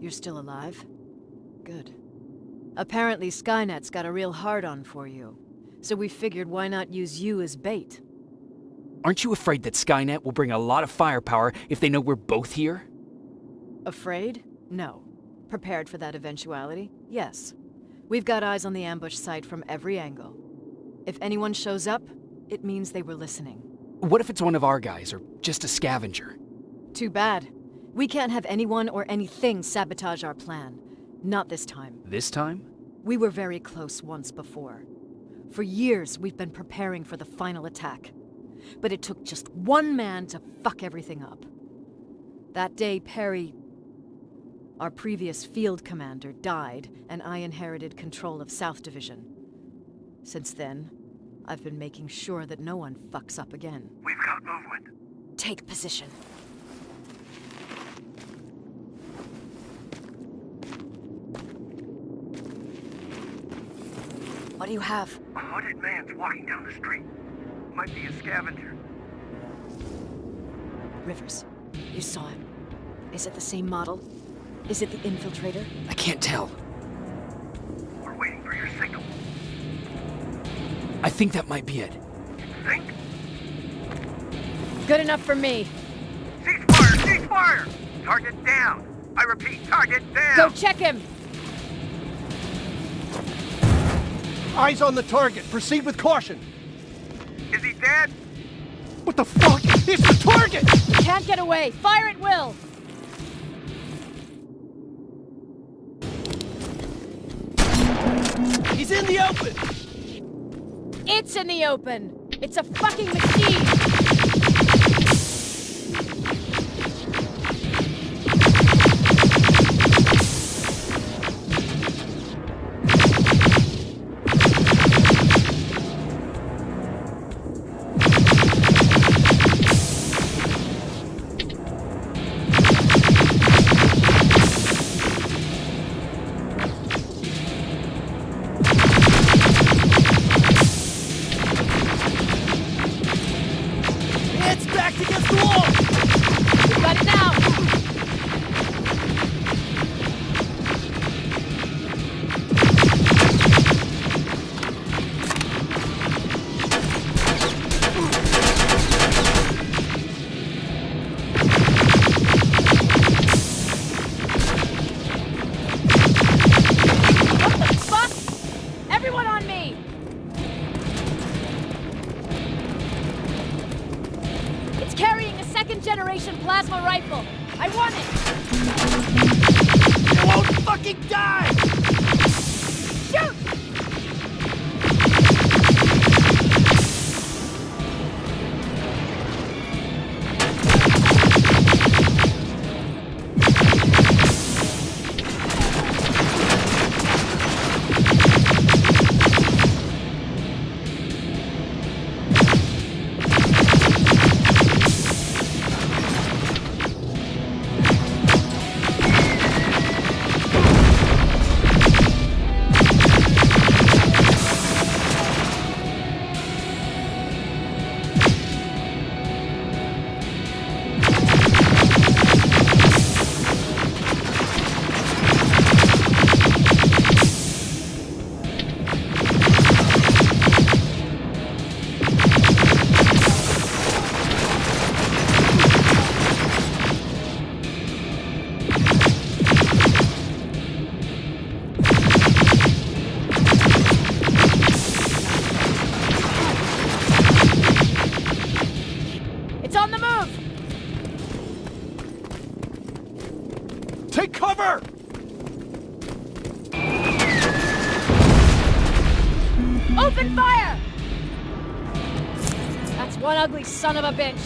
You're still alive? Good. Apparently Skynet's got a real hard-on for you. So we figured why not use you as bait? Aren't you afraid that Skynet will bring a lot of firepower if they know we're both here? Afraid? No. Prepared for that eventuality? Yes. We've got eyes on the ambush site from every angle. If anyone shows up, it means they were listening. What if it's one of our guys, or just a scavenger? Too bad. We can't have anyone or anything sabotage our plan. Not this time. This time? We were very close once before. For years, we've been preparing for the final attack. But it took just one man to fuck everything up. That day, Perry, our previous field commander, died, and I inherited control of South Division. Since then, I've been making sure that no one fucks up again. We've got movement. Take position. What do you have? A hooded man's walking down the street. Might be a scavenger. Rivers, you saw him. Is it the same model? Is it the infiltrator? I can't tell. We're waiting for your signal. I think that might be it. Think? Good enough for me. Cease fire! Cease fire! Target down! I repeat, target down! Go check him! Eyes on the target. Proceed with caution. Is he dead? What the fuck? It's the target! Can't get away. Fire at will! He's in the open! It's in the open! It's a fucking machine! Generation plasma rifle. I want it! You won't fucking die! Shoot! Take cover! Open fire! That's one ugly son of a bitch.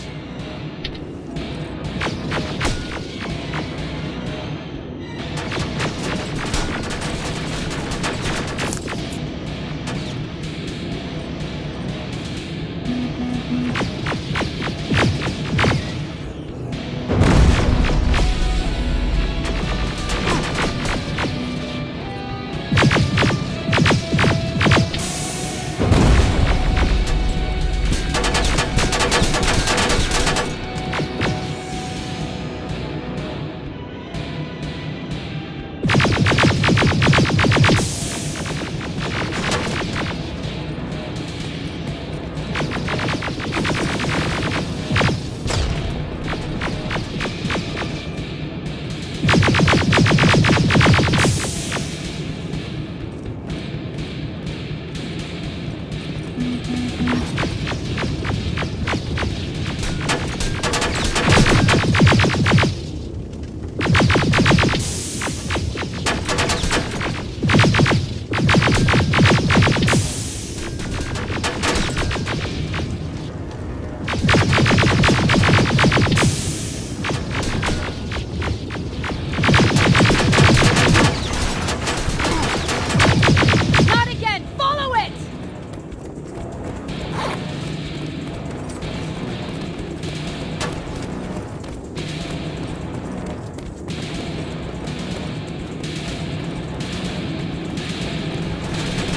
Not again! Follow it!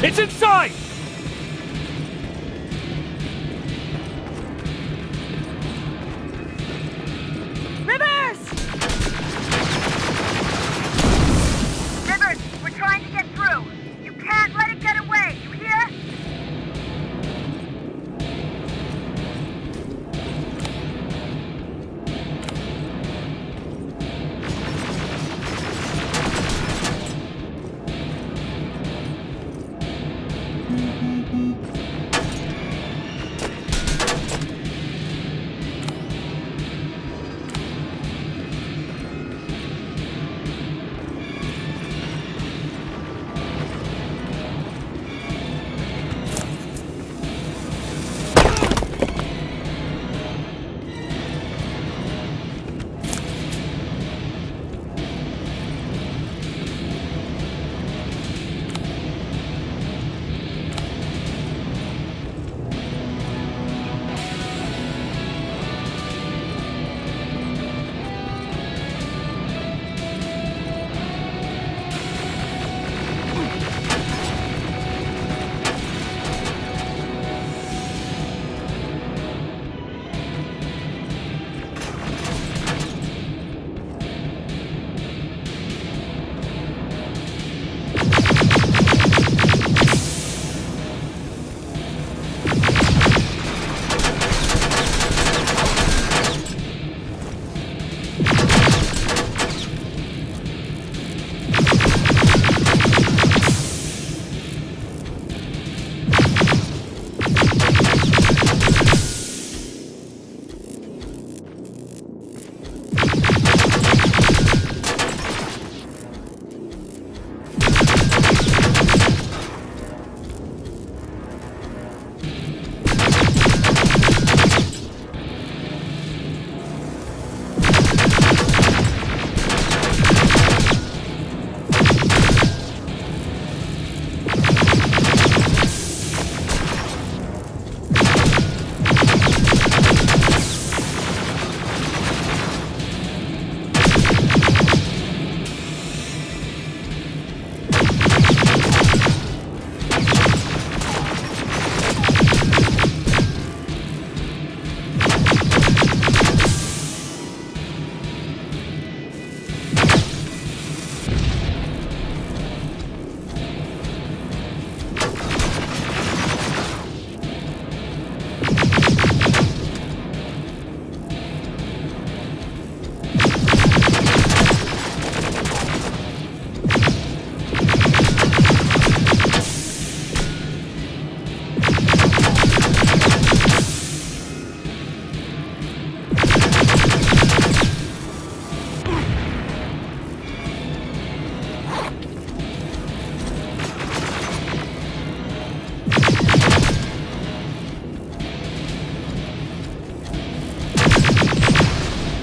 It's inside! Rivers! Rivers, we're trying to get through. You can't let it get away, you hear?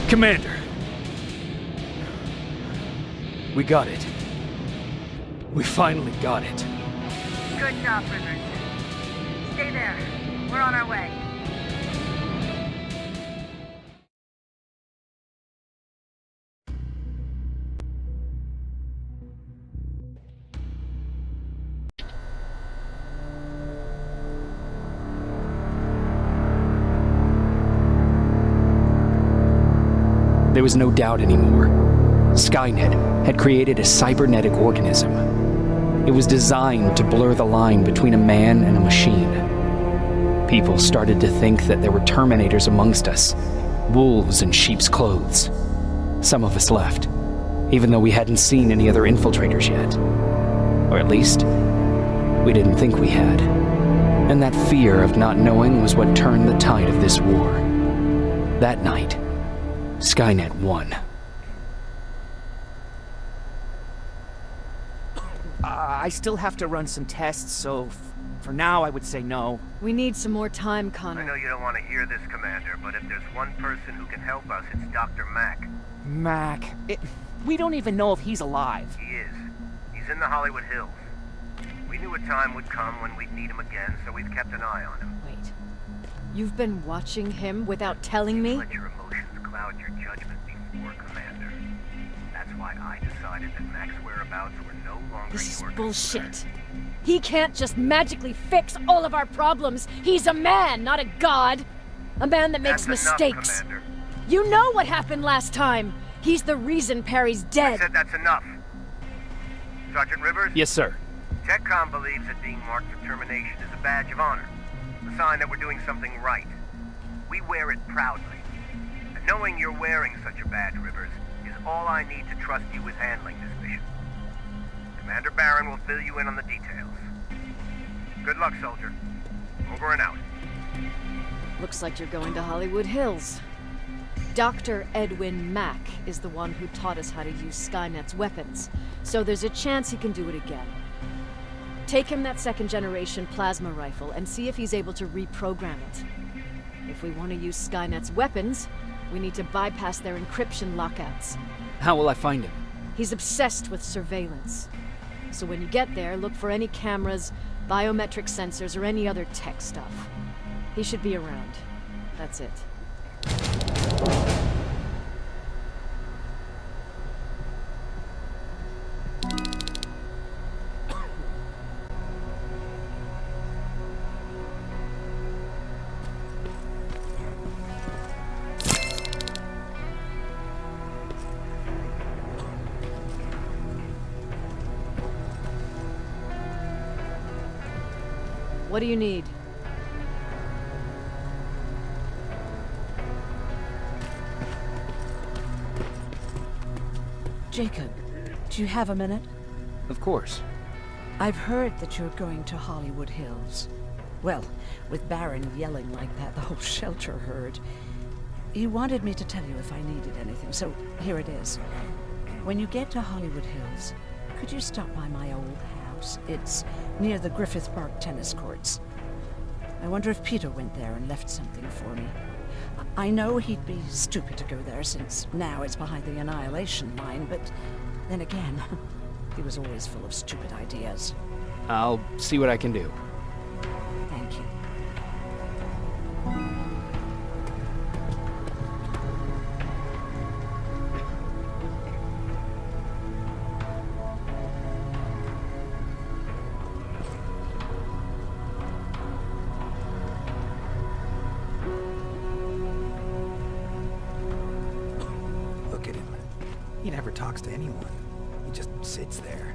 Commander. We got it. We finally got it. Good job, Rivers. Stay there. We're on our way. There was no doubt anymore. Skynet had created a cybernetic organism. It was designed to blur the line between a man and a machine. People started to think that there were Terminators amongst us, wolves in sheep's clothes. Some of us left, even though we hadn't seen any other infiltrators yet. Or at least, we didn't think we had. And that fear of not knowing was what turned the tide of this war. That night, Skynet won. I still have to run some tests, so for now I would say no. We need some more time, I know Connor. you don't want to hear this, Commander, but if there's one person who can help us, it's Dr. Mack. Mac, we don't even know if he's alive. He is. He's in the Hollywood Hills. We knew a time would come when we'd need him again, so we've kept an eye on him. Wait. You've been watching him without telling me? Let your emotions cloud your judgment before, Commander. That's why I decided that Mack's whereabouts were no longer This is your bullshit. concern. He can't just magically fix all of our problems. He's a man, not a god. A man that makes That's mistakes. enough, Commander. You know what happened last time. He's the reason Perry's I dead. said that's enough. Sergeant Rivers? Yes, sir. TechCom believes that being marked for termination is a badge of honor, a sign that we're doing something right. We wear it proudly. And knowing you're wearing such a badge, Rivers, is all I need to trust you with handling this mission. Commander Barron will fill you in on the details. Good luck, soldier. Over and out. Looks like you're going to Hollywood Hills. Dr. Edwin Mack is the one who taught us how to use Skynet's weapons, so there's a chance he can do it again. Take him that second-generation plasma rifle and see if he's able to reprogram it. If we want to use Skynet's weapons, we need to bypass their encryption lockouts. How will I find him? He's obsessed with surveillance. So when you get there, look for any cameras, biometric sensors, or any other tech stuff. He should be around. That's it. What do you need? Jacob, do you have a minute? Of course. I've heard that you're going to Hollywood Hills. Well, with Barron yelling like that, the whole shelter heard. He wanted me to tell you if I needed anything, so here it is. When you get to Hollywood Hills, could you stop by my old house? It's near the Griffith Park tennis courts. I wonder if Peter went there and left something for me. I know he'd be stupid to go there since now it's behind the annihilation line, but then again, he was always full of stupid ideas. I'll see what I can do. Thank you. Look at him. He never talks to anyone. He just sits there.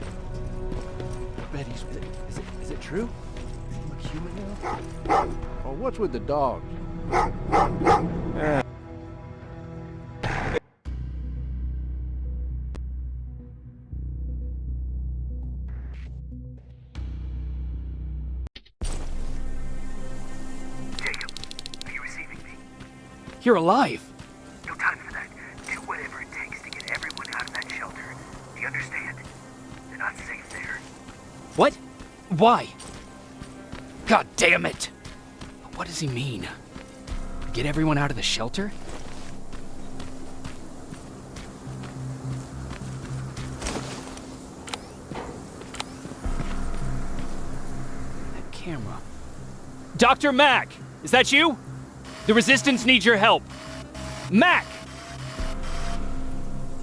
Betty's. Is it true? Does he look human now? Oh, what's with the dogs? Jacob, are you receiving me? You're alive! No time for that. Do whatever it takes to get everyone out of that shelter. Do you understand? They're not safe there. What? Why? God damn it! What does he mean? Get everyone out of the shelter? That camera. Dr. Mack! Is that you? The Resistance needs your help. Mack!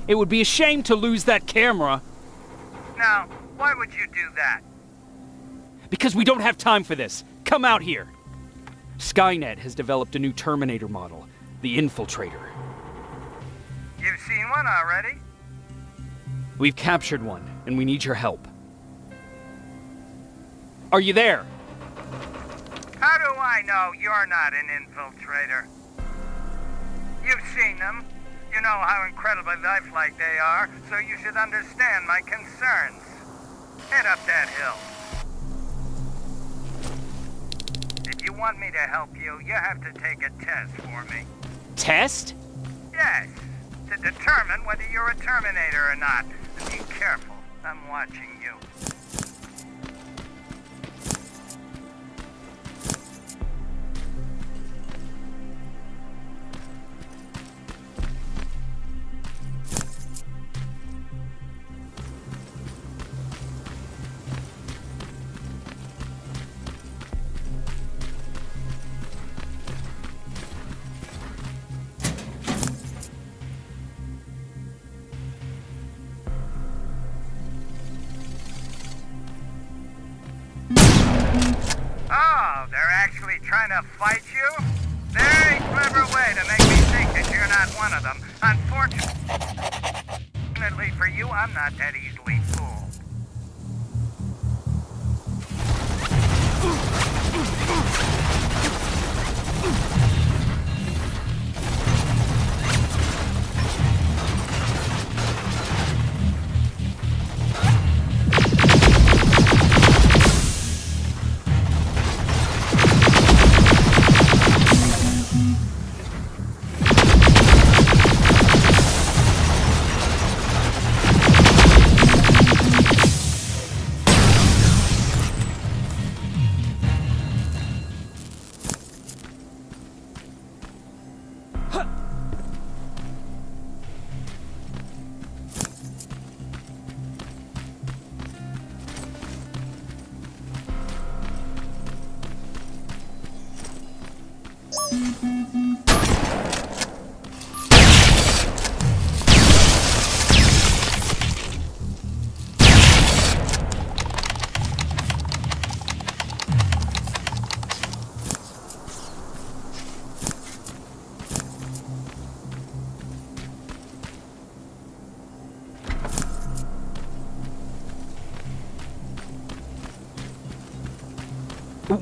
It would be a shame to lose that camera. Now, why would you do that? Because we don't have time for this. Come out here. Skynet has developed a new Terminator model, the Infiltrator. You've seen one already? We've captured one, and we need your help. Are you there? How do I know you're not an infiltrator? You've seen them. You know how incredibly lifelike they are, so you should understand my concerns. Head up that hill. want me to help you, you have to take a test for me. Test? Yes, to determine whether you're a Terminator or not. Be careful, I'm watching you. Oh, they're actually trying to fight you? Very clever way to make me think that you're not one of them. Unfortunately for you, I'm not that easily fooled.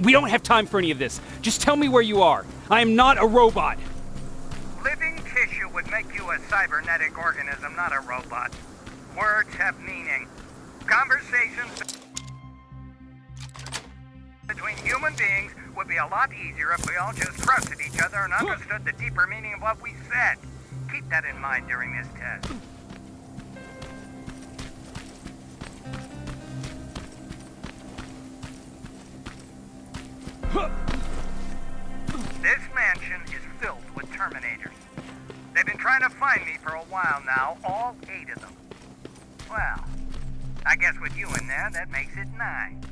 We don't have time for any of this. Just tell me where you are. I am not a robot. Living tissue would make you a cybernetic organism, not a robot. Words have meaning. Conversations between human beings would be a lot easier if we all just trusted each other and understood the deeper meaning of what we said. Keep that in mind during this test. This mansion is filled with Terminators. They've been trying to find me for a while now, all 8 of them. Well, I guess with you in there, that makes it 9.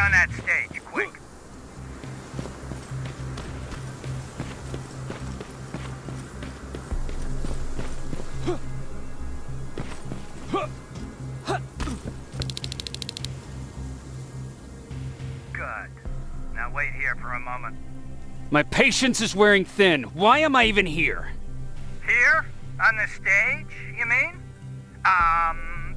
on that stage, quick. Good. Now wait here for a moment. My patience is wearing thin. Why am I even here? Here? On the stage, you mean?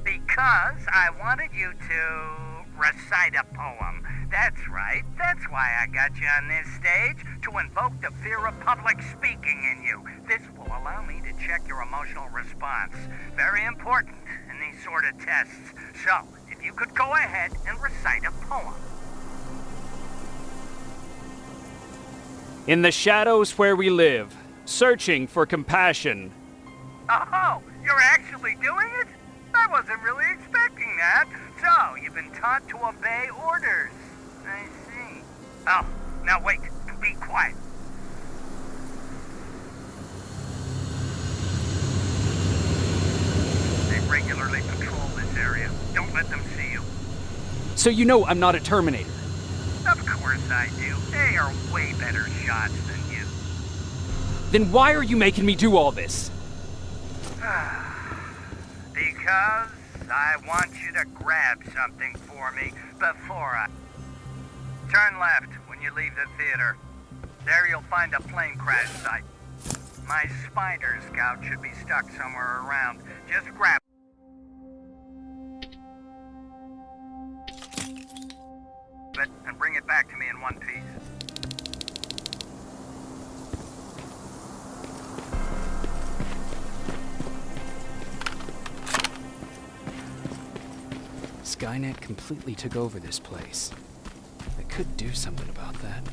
Because I wanted you to recite a poem. That's right. That's why I got you on this stage, to invoke the fear of public speaking in you. This will allow me to check your emotional response. Very important in these sort of tests. So, if you could go ahead and recite a poem. In the shadows where we live, searching for compassion. Oh, you're actually doing it? I wasn't really expecting that. So, you've been taught to obey orders. I see. Oh, now wait. Be quiet. They regularly patrol this area. Don't let them see you. So you know I'm not a Terminator. Of course I do. They are way better shots than you. Then why are you making me do all this? Because I want you to grab something for me before I... Turn left when you leave the theater. There you'll find a plane crash site. My spider scout should be stuck somewhere around. Just grab it and bring it back to me in one piece. Skynet completely took over this place. I could do something about that.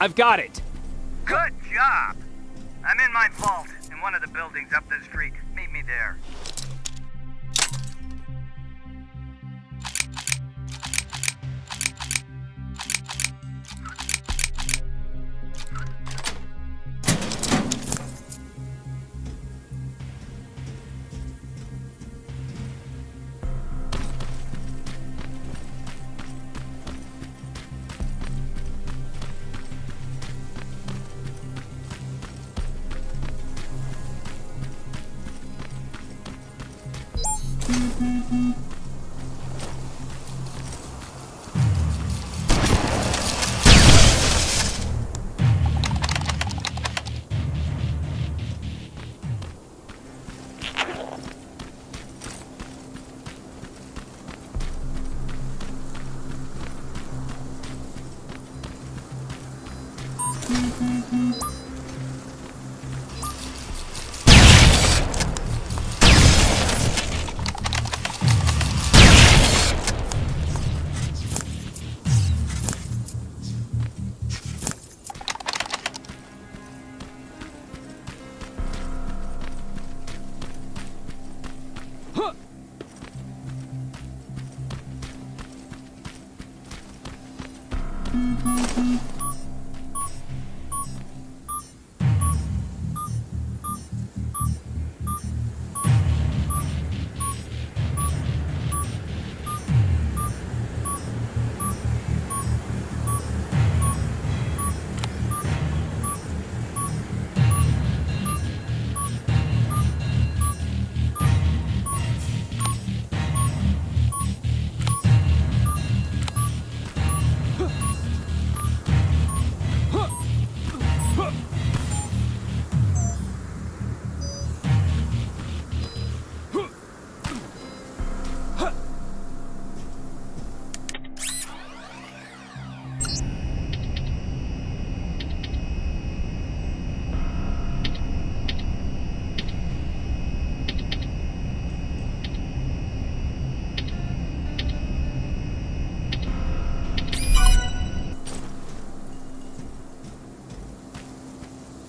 I've got it. Good job. I'm in my vault in one of the buildings up the street. Meet me there.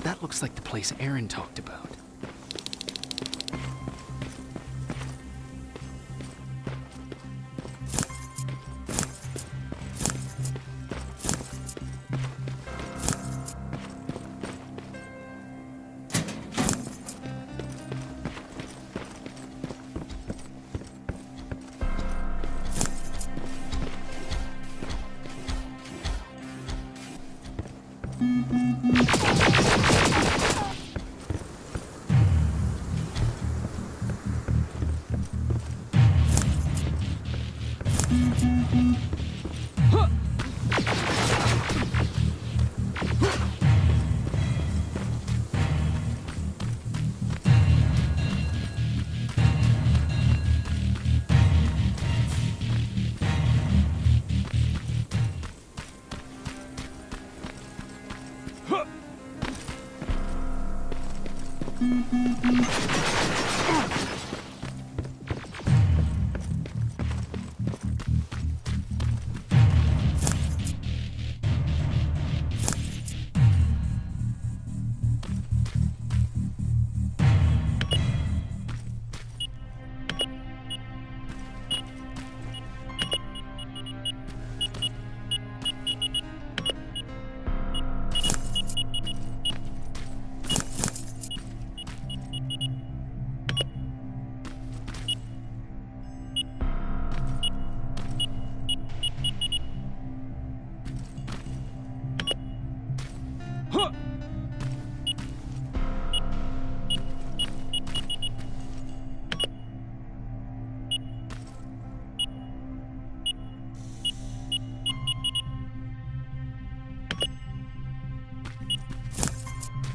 That looks like the place Aaron talked about.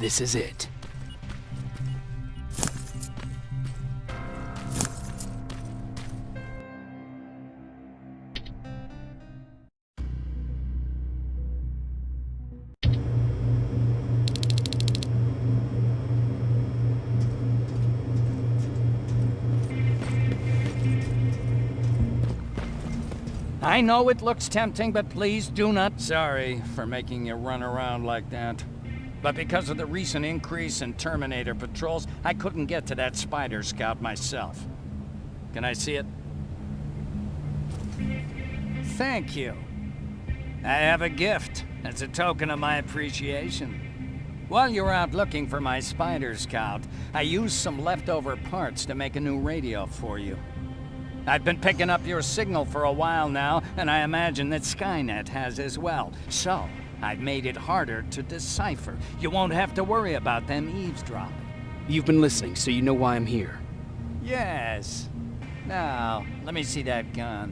This is it. I know it looks tempting, but please do not... Sorry for making you run around like that. But because of the recent increase in Terminator patrols, I couldn't get to that Spider Scout myself. Can I see it? Thank you. I have a gift as a token of my appreciation. While you were out looking for my Spider Scout, I used some leftover parts to make a new radio for you. I've been picking up your signal for a while now, and I imagine that Skynet has as well. So, I've made it harder to decipher. You won't have to worry about them eavesdropping. You've been listening, so you know why I'm here. Yes. Now, let me see that gun.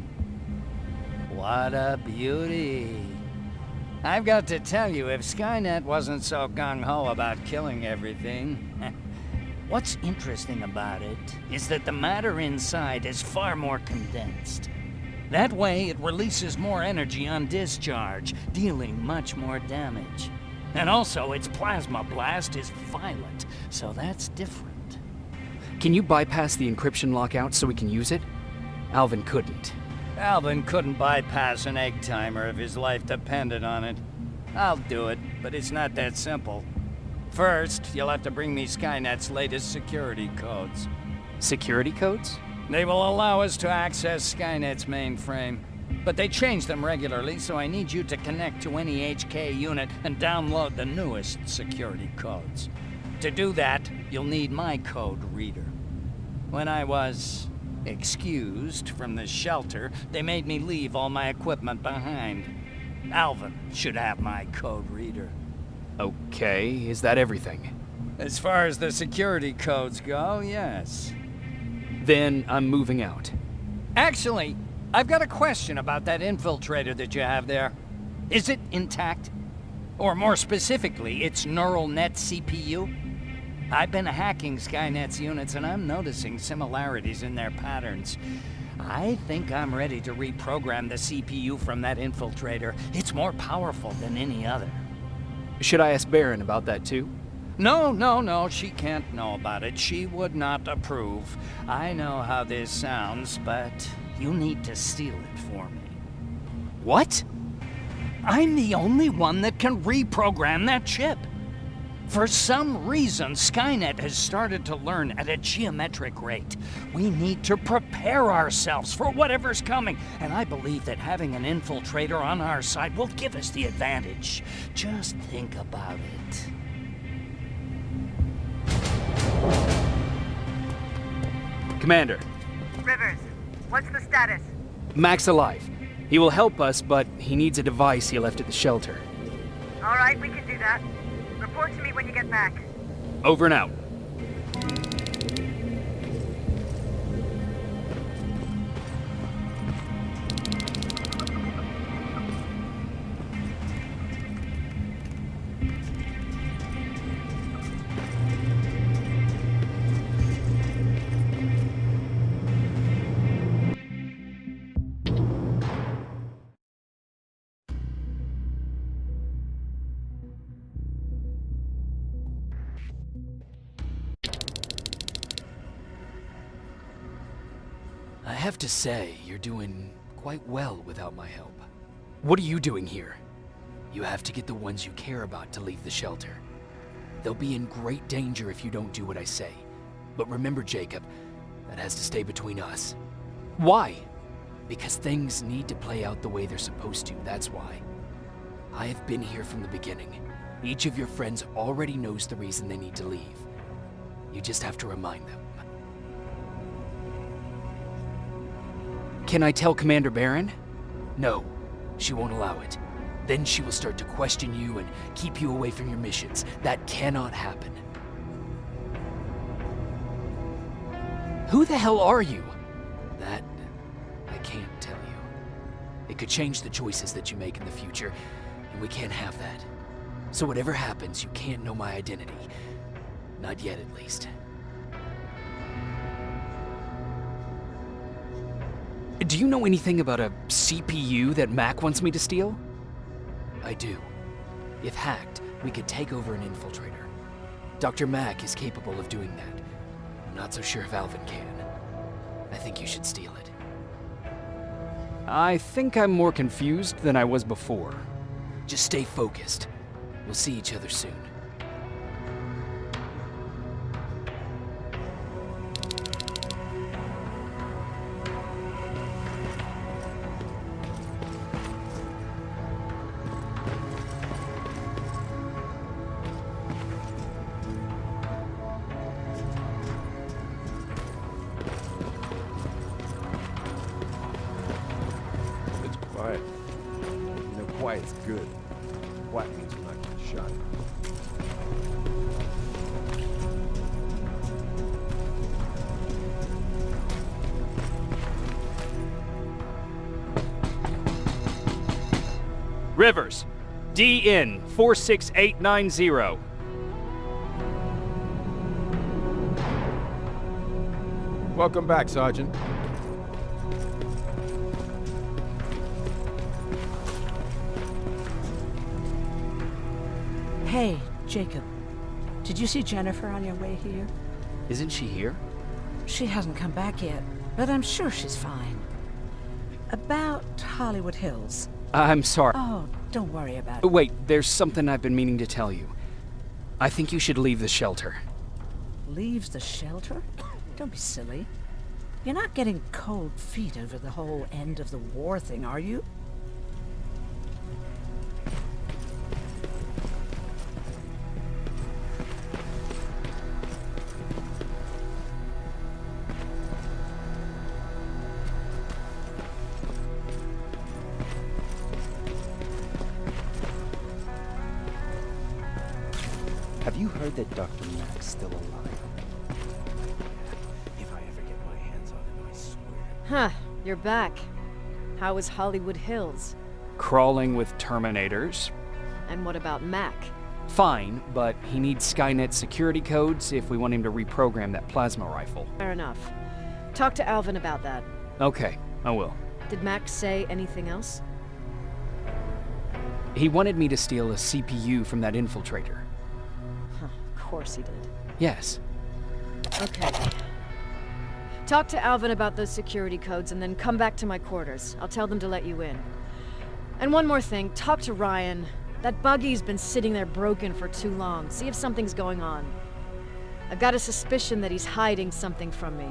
What a beauty. I've got to tell you, if Skynet wasn't so gung-ho about killing everything... What's interesting about it is that the matter inside is far more condensed. That way, it releases more energy on discharge, dealing much more damage. And also, its plasma blast is violent, so that's different. Can you bypass the encryption lockout so we can use it? Alvin couldn't. Alvin couldn't bypass an egg timer if his life depended on it. I'll do it, but it's not that simple. First, you'll have to bring me Skynet's latest security codes. Security codes? They will allow us to access Skynet's mainframe. But they change them regularly, so I need you to connect to any HK unit and download the newest security codes. To do that, you'll need my code reader. When I was excused from the shelter, they made me leave all my equipment behind. Alvin should have my code reader. Okay, is that everything? As far as the security codes go, yes. Then I'm moving out. Actually, I've got a question about that infiltrator that you have there. Is it intact? Or more specifically, its neural net CPU? I've been hacking Skynet's units and I'm noticing similarities in their patterns. I think I'm ready to reprogram the CPU from that infiltrator. It's more powerful than any other. Should I ask Baron about that too? No, she can't know about it. She would not approve. I know how this sounds, but you need to steal it for me. What? I'm the only one that can reprogram that chip. For some reason, Skynet has started to learn at a geometric rate. We need to prepare ourselves for whatever's coming, and I believe that having an infiltrator on our side will give us the advantage. Just think about it. Commander. Rivers, what's the status? Mac's alive. He will help us, but he needs a device he left at the shelter. All right, we can do that. Report to me when you get back. Over and out. I have to say, you're doing quite well without my help. What are you doing here? You have to get the ones you care about to leave the shelter. They'll be in great danger if you don't do what I say. But remember, Jacob, that has to stay between us. Why? Because things need to play out the way they're supposed to, that's why. I have been here from the beginning. Each of your friends already knows the reason they need to leave. You just have to remind them. Can I tell Commander Baron? No, she won't allow it. Then she will start to question you and keep you away from your missions. That cannot happen. Who the hell are you? That I can't tell you. It could change the choices that you make in the future, and we can't have that. So whatever happens, you can't know my identity. Not yet, at least. Do you know anything about a CPU that Mac wants me to steal? I do. If hacked, we could take over an infiltrator. Dr. Mac is capable of doing that. I'm not so sure if Alvin can. I think you should steal it. I think I'm more confused than I was before. Just stay focused. We'll see each other soon. It's quiet. You know, quiet's good. Quiet means we're not getting shot. Rivers, DN 46890. Welcome back, Sergeant. Hey, Jacob. Did you see Jennifer on your way here? Isn't she here? She hasn't come back yet, but I'm sure she's fine. About Hollywood Hills. I'm sorry. Oh, don't worry about it. Wait, there's something I've been meaning to tell you. I think you should leave the shelter. Leaves the shelter? Don't be silly. You're not getting cold feet over the whole end of the war thing, are you? Have you heard that Dr. Mac's still alive? If I ever get my hands on him, I swear. Huh, you're back. How was Hollywood Hills? Crawling with Terminators. And what about Mac? Fine, but he needs Skynet security codes if we want him to reprogram that plasma rifle. Fair enough. Talk to Alvin about that. Okay, I will. Did Mac say anything else? He wanted me to steal a CPU from that infiltrator. Huh, of course he did. Yes. Okay. Talk to Alvin about those security codes and then come back to my quarters. I'll tell them to let you in. And one more thing, talk to Ryan. That buggy's been sitting there broken for too long. See if something's going on. I've got a suspicion that he's hiding something from me.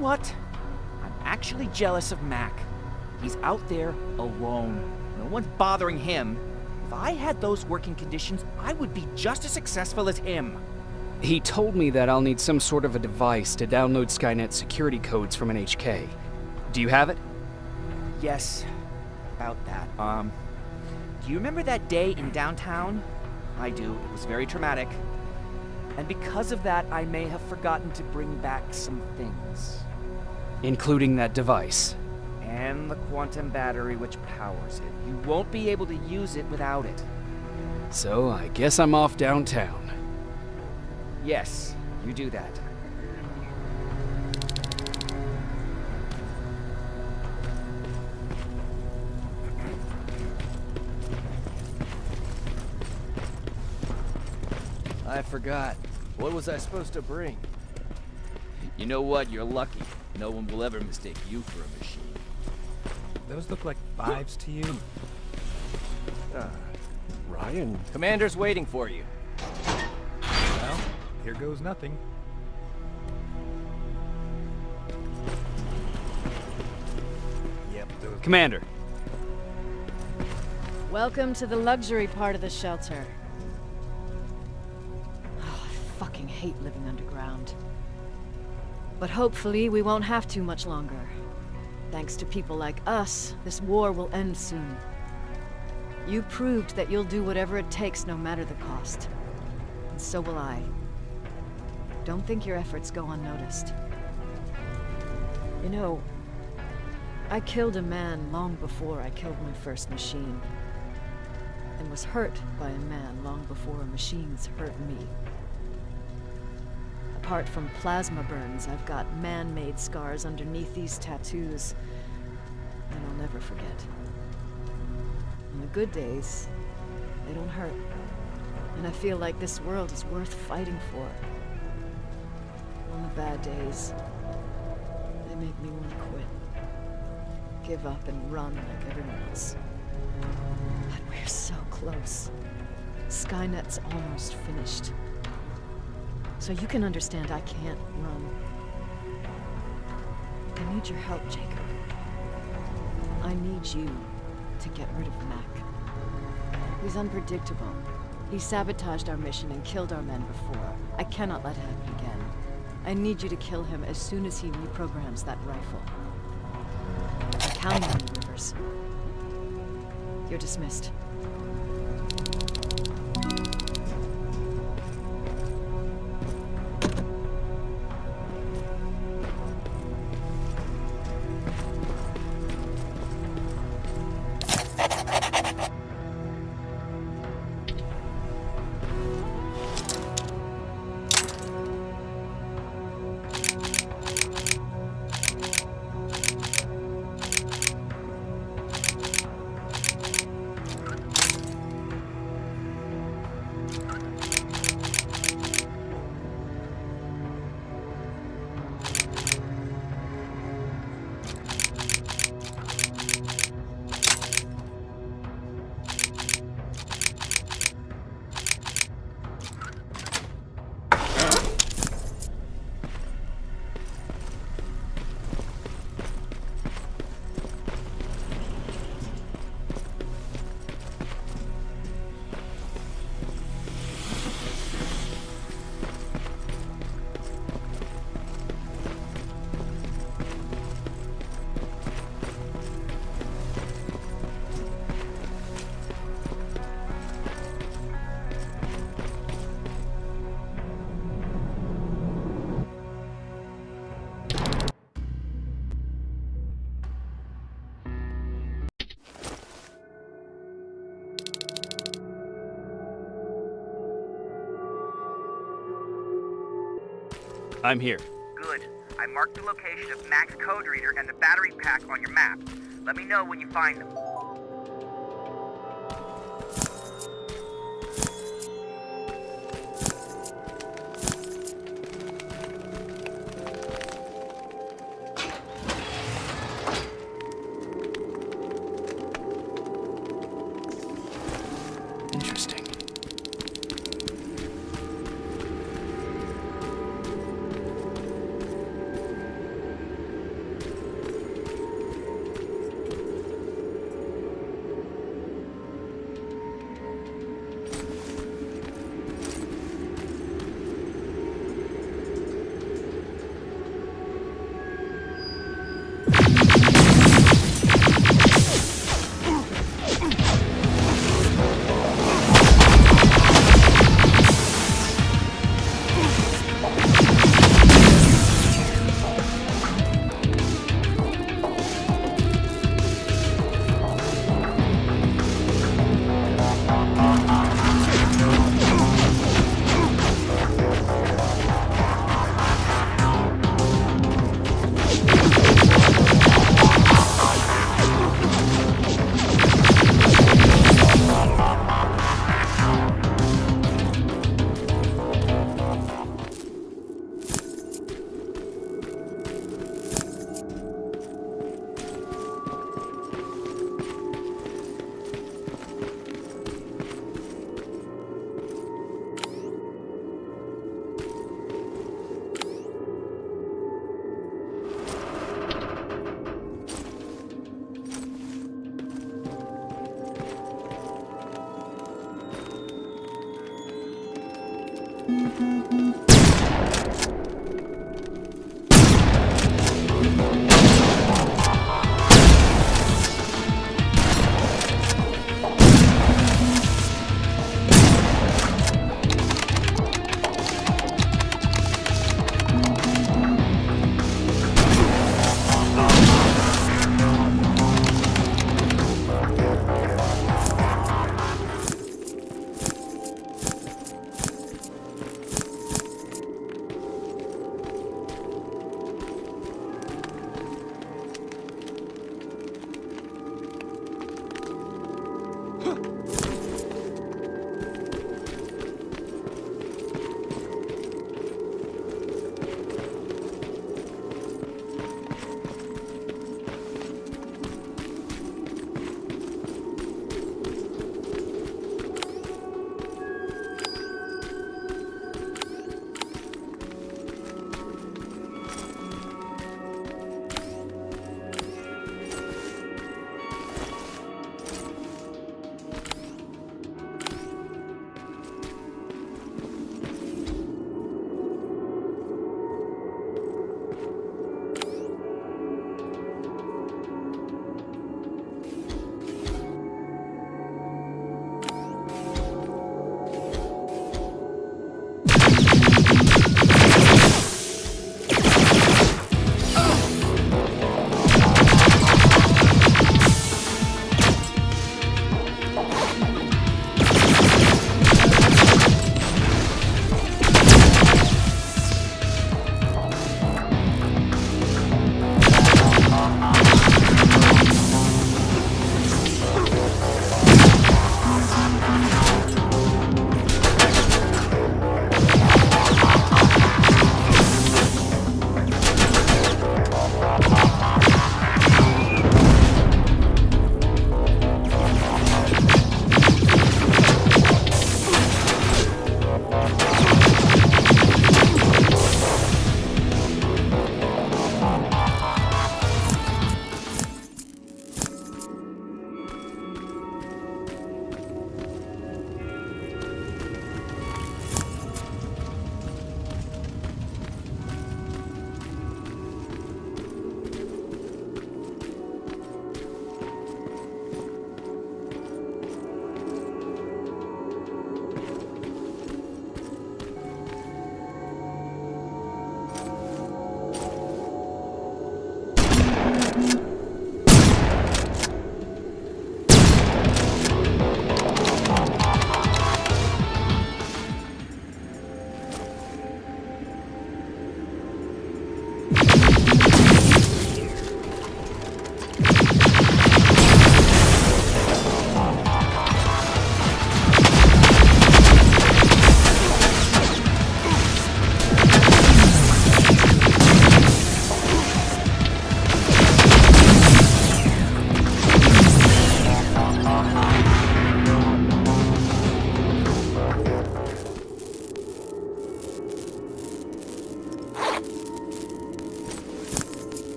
What? I'm actually jealous of Mac. He's out there alone. No one's bothering him. If I had those working conditions, I would be just as successful as him. He told me that I'll need some sort of a device to download Skynet security codes from an HK. Do you have it? Yes, about that. Do you remember that day in downtown? I do. It was very traumatic. And because of that, I may have forgotten to bring back some things. Including that device. And the quantum battery which powers it. You won't be able to use it without it. So I guess I'm off downtown. Yes, you do that. I forgot. What was I supposed to bring? You know what? You're lucky. No one will ever mistake you for a machine. Those look like 5s to you? Ryan. Commander's waiting for you. Well, here goes nothing. Yep, those. Commander. Welcome to the luxury part of the shelter. Oh, I fucking hate living underground. But hopefully we won't have to much longer. Thanks to people like us, this war will end soon. You proved that you'll do whatever it takes no matter the cost. And so will I. Don't think your efforts go unnoticed. You know, I killed a man long before I killed my first machine. And was hurt by a man long before machines hurt me. Apart from plasma burns, I've got man-made scars underneath these tattoos that I'll never forget. On the good days, they don't hurt. And I feel like this world is worth fighting for. On the bad days, they make me want to quit. Give up and run like everyone else. But we're so close. Skynet's almost finished. So you can understand I can't run. I need your help, Jacob. I need you to get rid of Mac. He's unpredictable. He sabotaged our mission and killed our men before. I cannot let it happen again. I need you to kill him as soon as he reprograms that rifle. I'm counting on you, Rivers. You're dismissed. I'm here. Good. I marked the location of Mac's code reader and the battery pack on your map. Let me know when you find them. Interesting.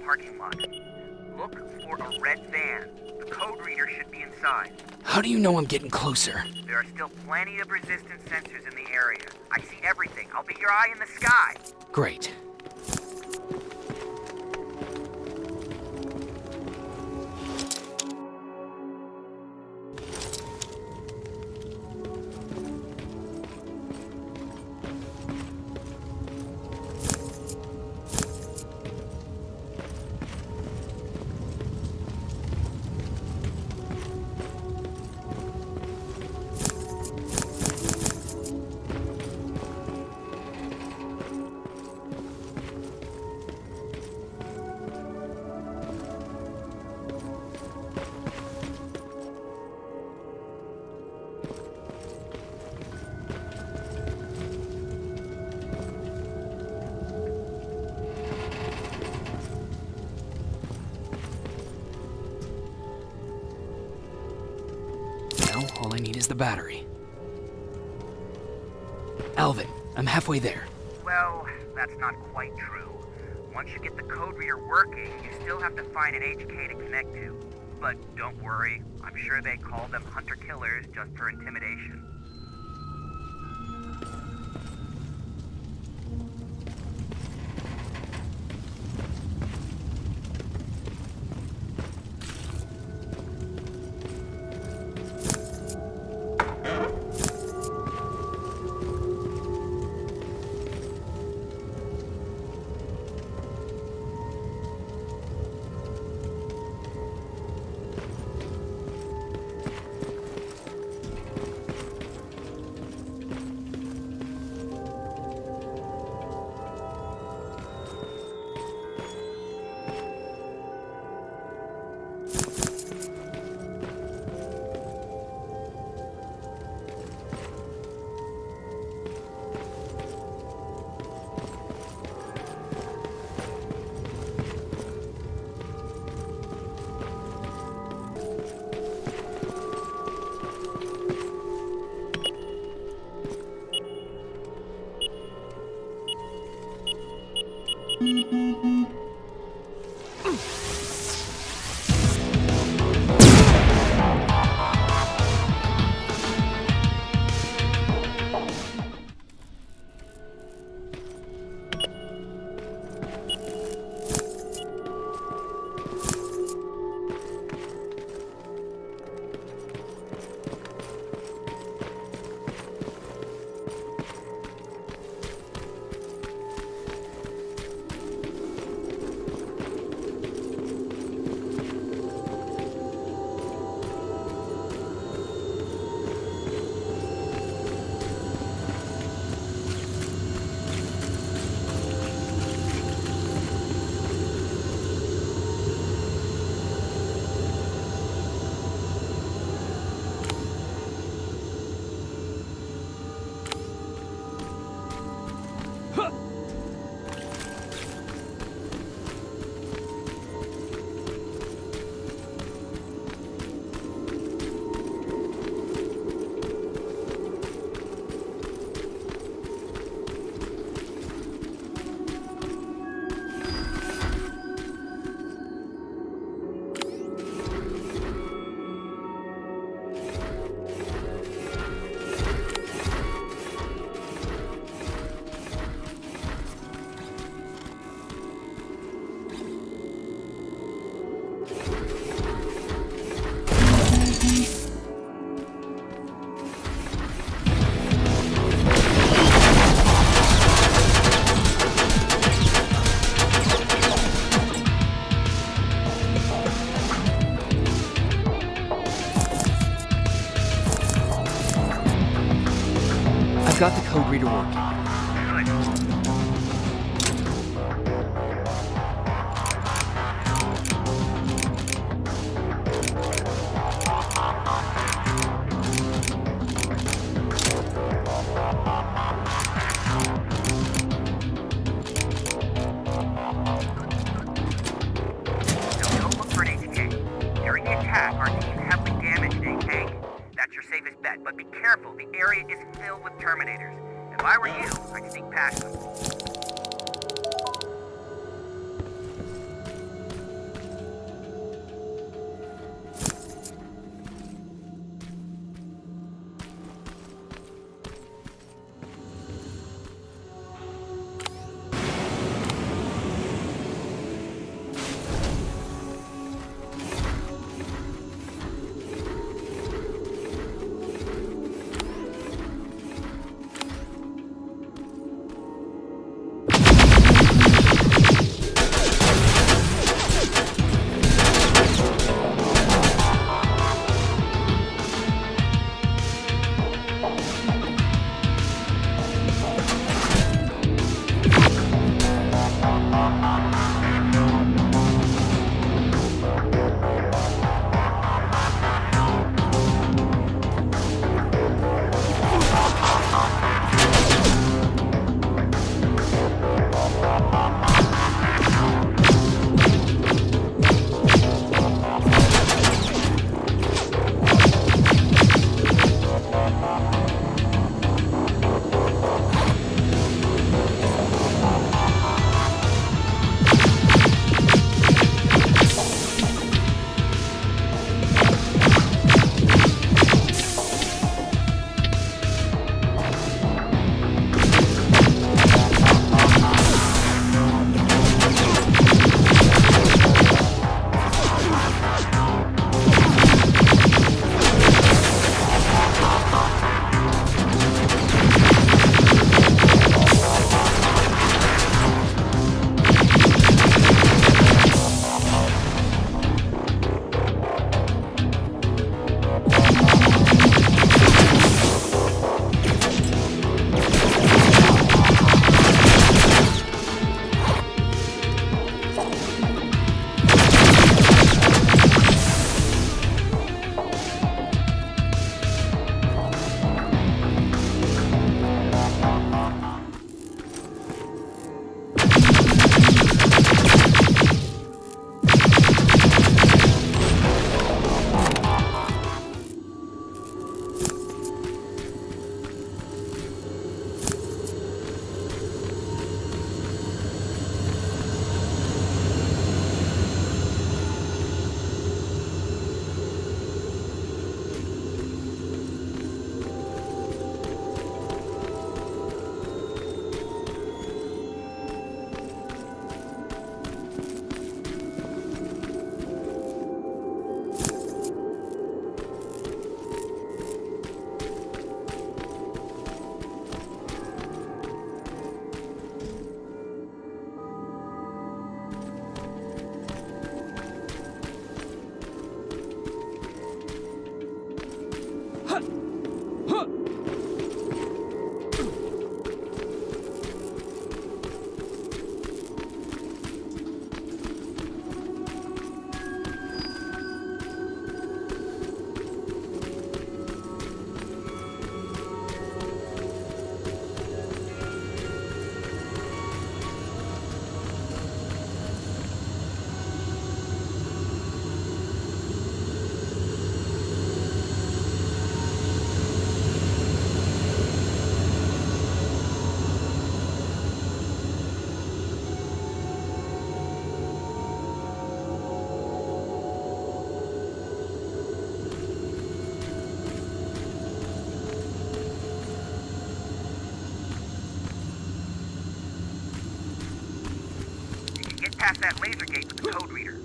parking lot. Look for a red van. The code reader should be inside. How do you know I'm getting closer? There are still plenty of resistance sensors in the area. I see everything. I'll be your eye in the sky. Great. All I need is the battery. Alvin, I'm halfway there. Well, that's not quite true. Once you get the code reader working, you still have to find an HK to connect to. But don't worry, I'm sure they call them hunter-killers just for intimidation. I've got the code reader working. Don't look for an HK. During the attack, our team heavily damaged a tank. That's your safest bet, but be careful. The area is filled with Terminators. If I were you, I'd sneak past them. past that laser gate with the code reader.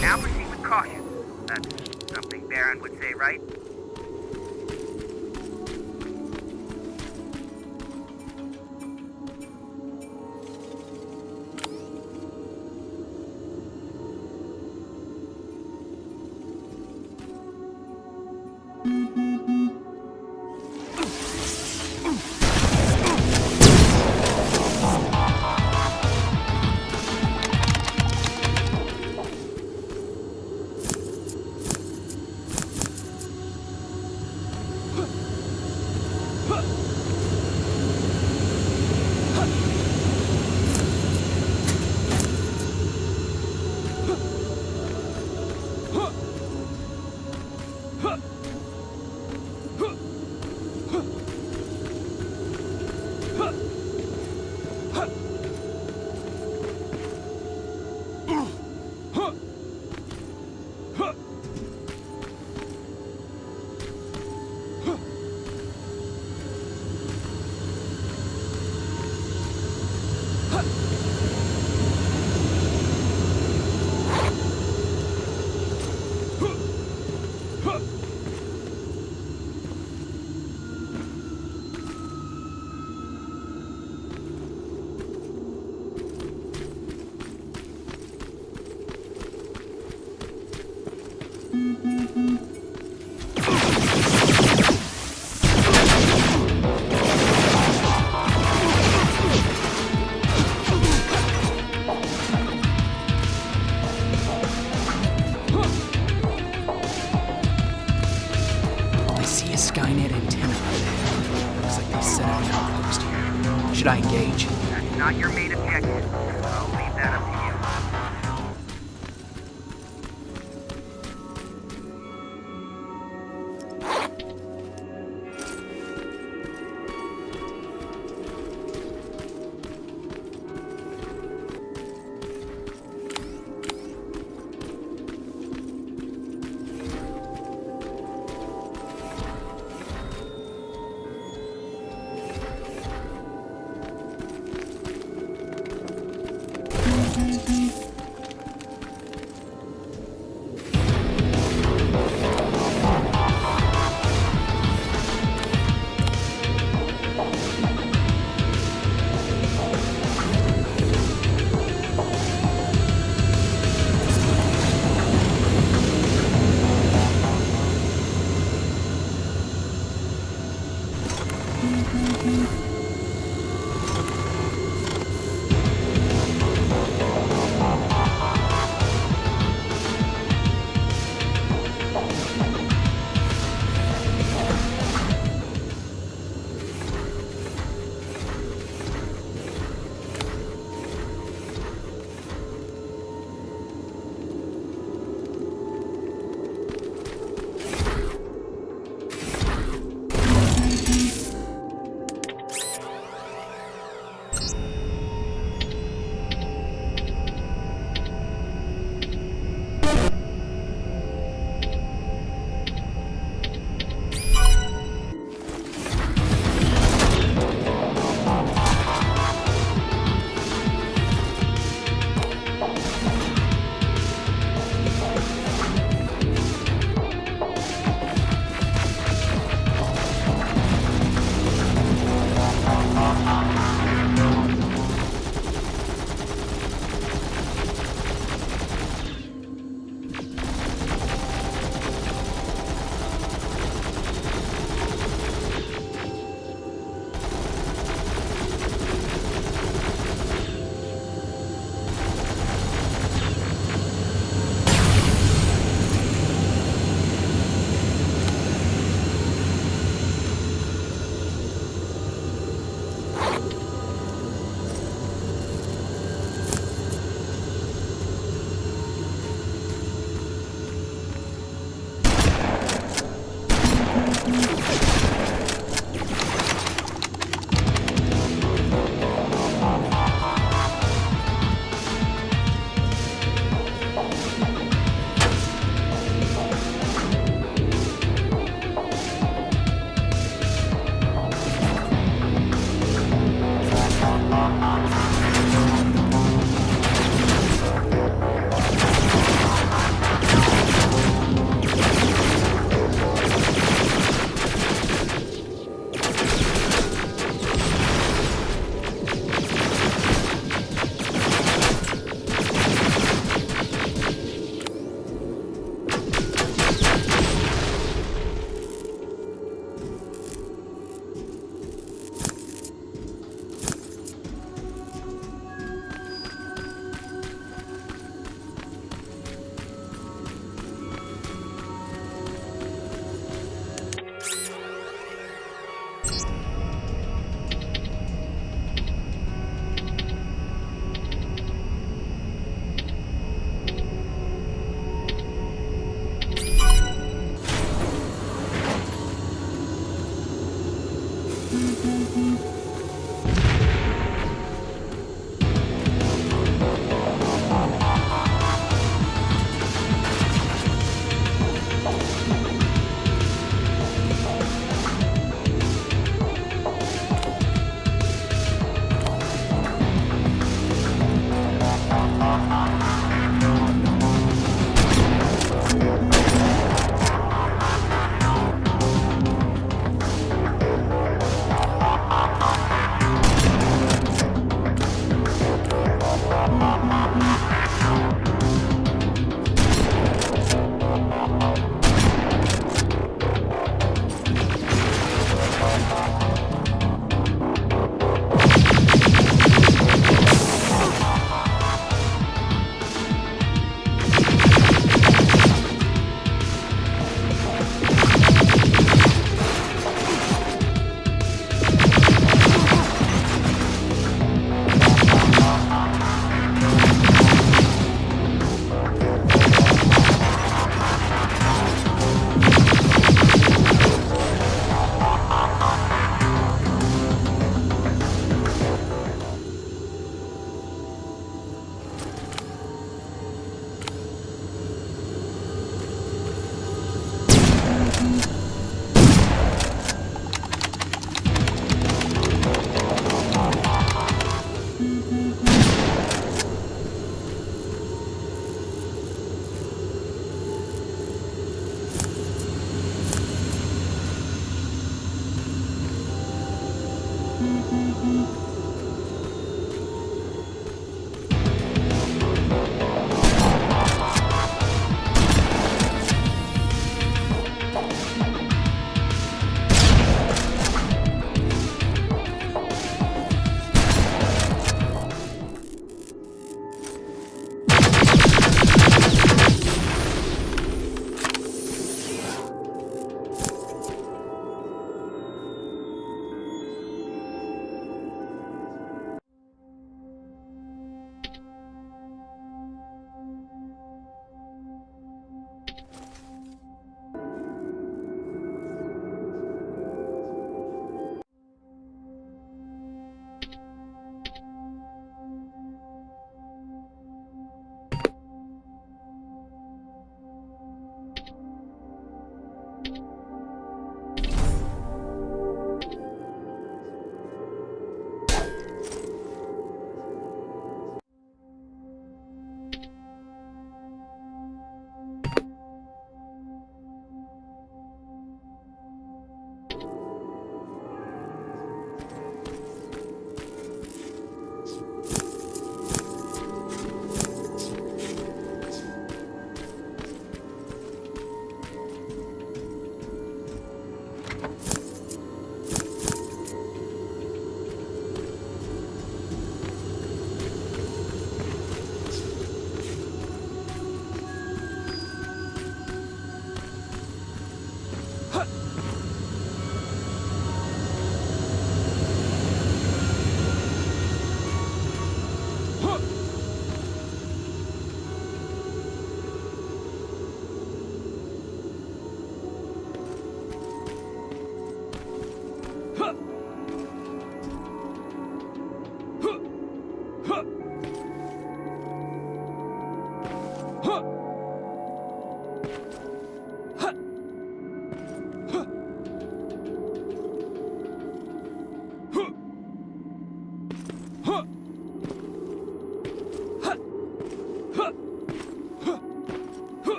Now proceed with caution. That's something Baron would say, right? Skynet antenna up there. Looks like they set up an outpost here. Should I engage? That's not your main objective. I'll leave that up to you.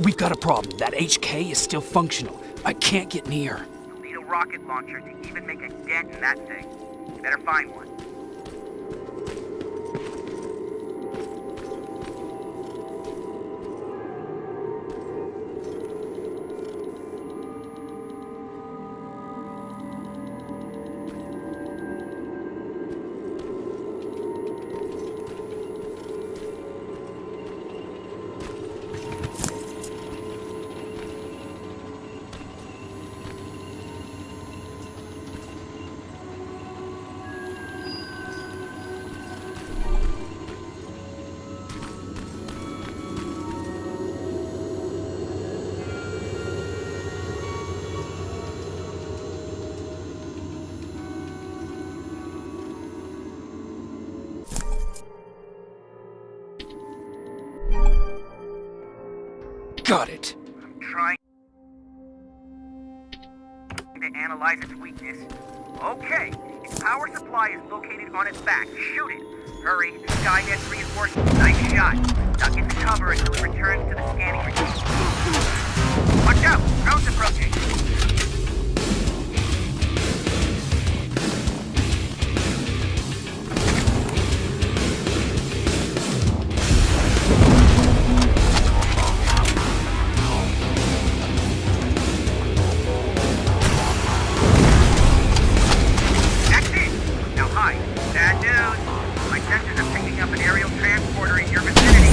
we've got a problem. That HK is still functional. I can't get near. You'll need a rocket launcher to even make a dent in that thing. You better find one. Got it. I'm trying to analyze its weakness. Okay, its power supply is located on its back. Shoot it. Hurry, Skynet reinforcements. Nice shot. Now get to cover until it returns to the scanning routine. Watch out! Drone's approaching. Bad news. My sensors are picking up an aerial transporter in your vicinity.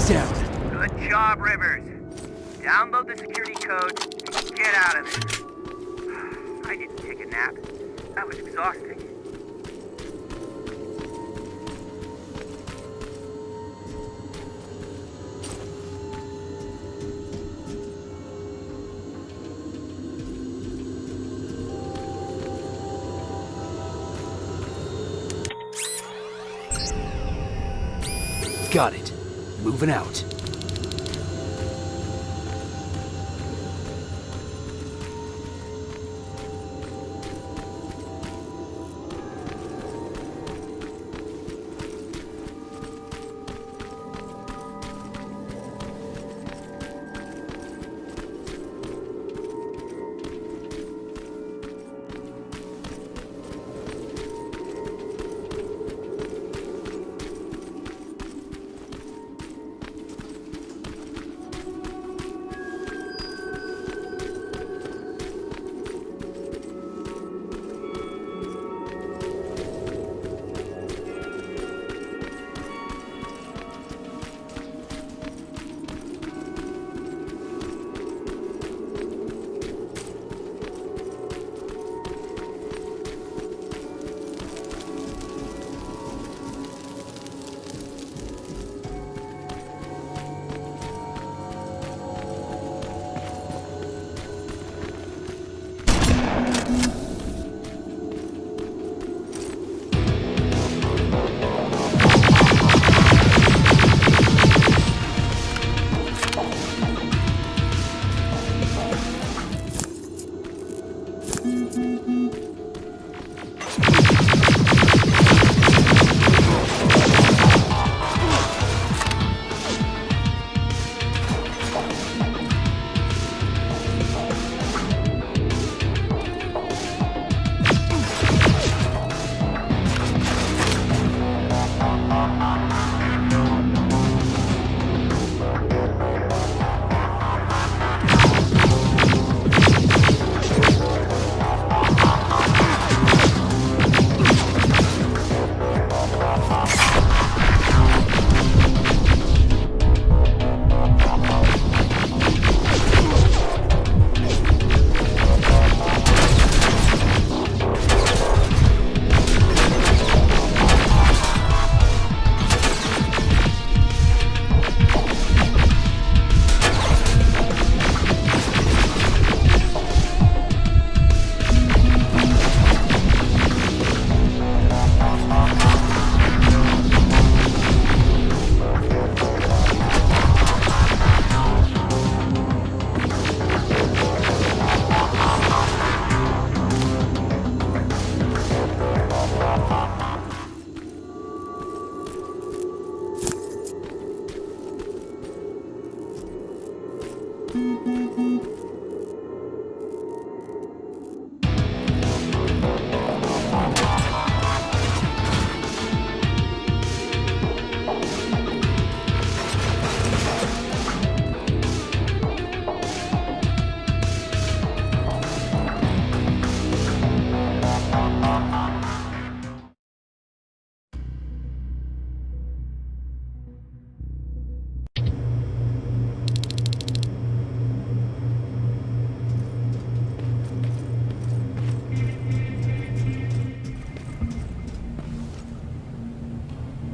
down. Good job, Rivers. Download the security code and get out of there. I didn't take a nap. That was exhausting. Got it. Moving out.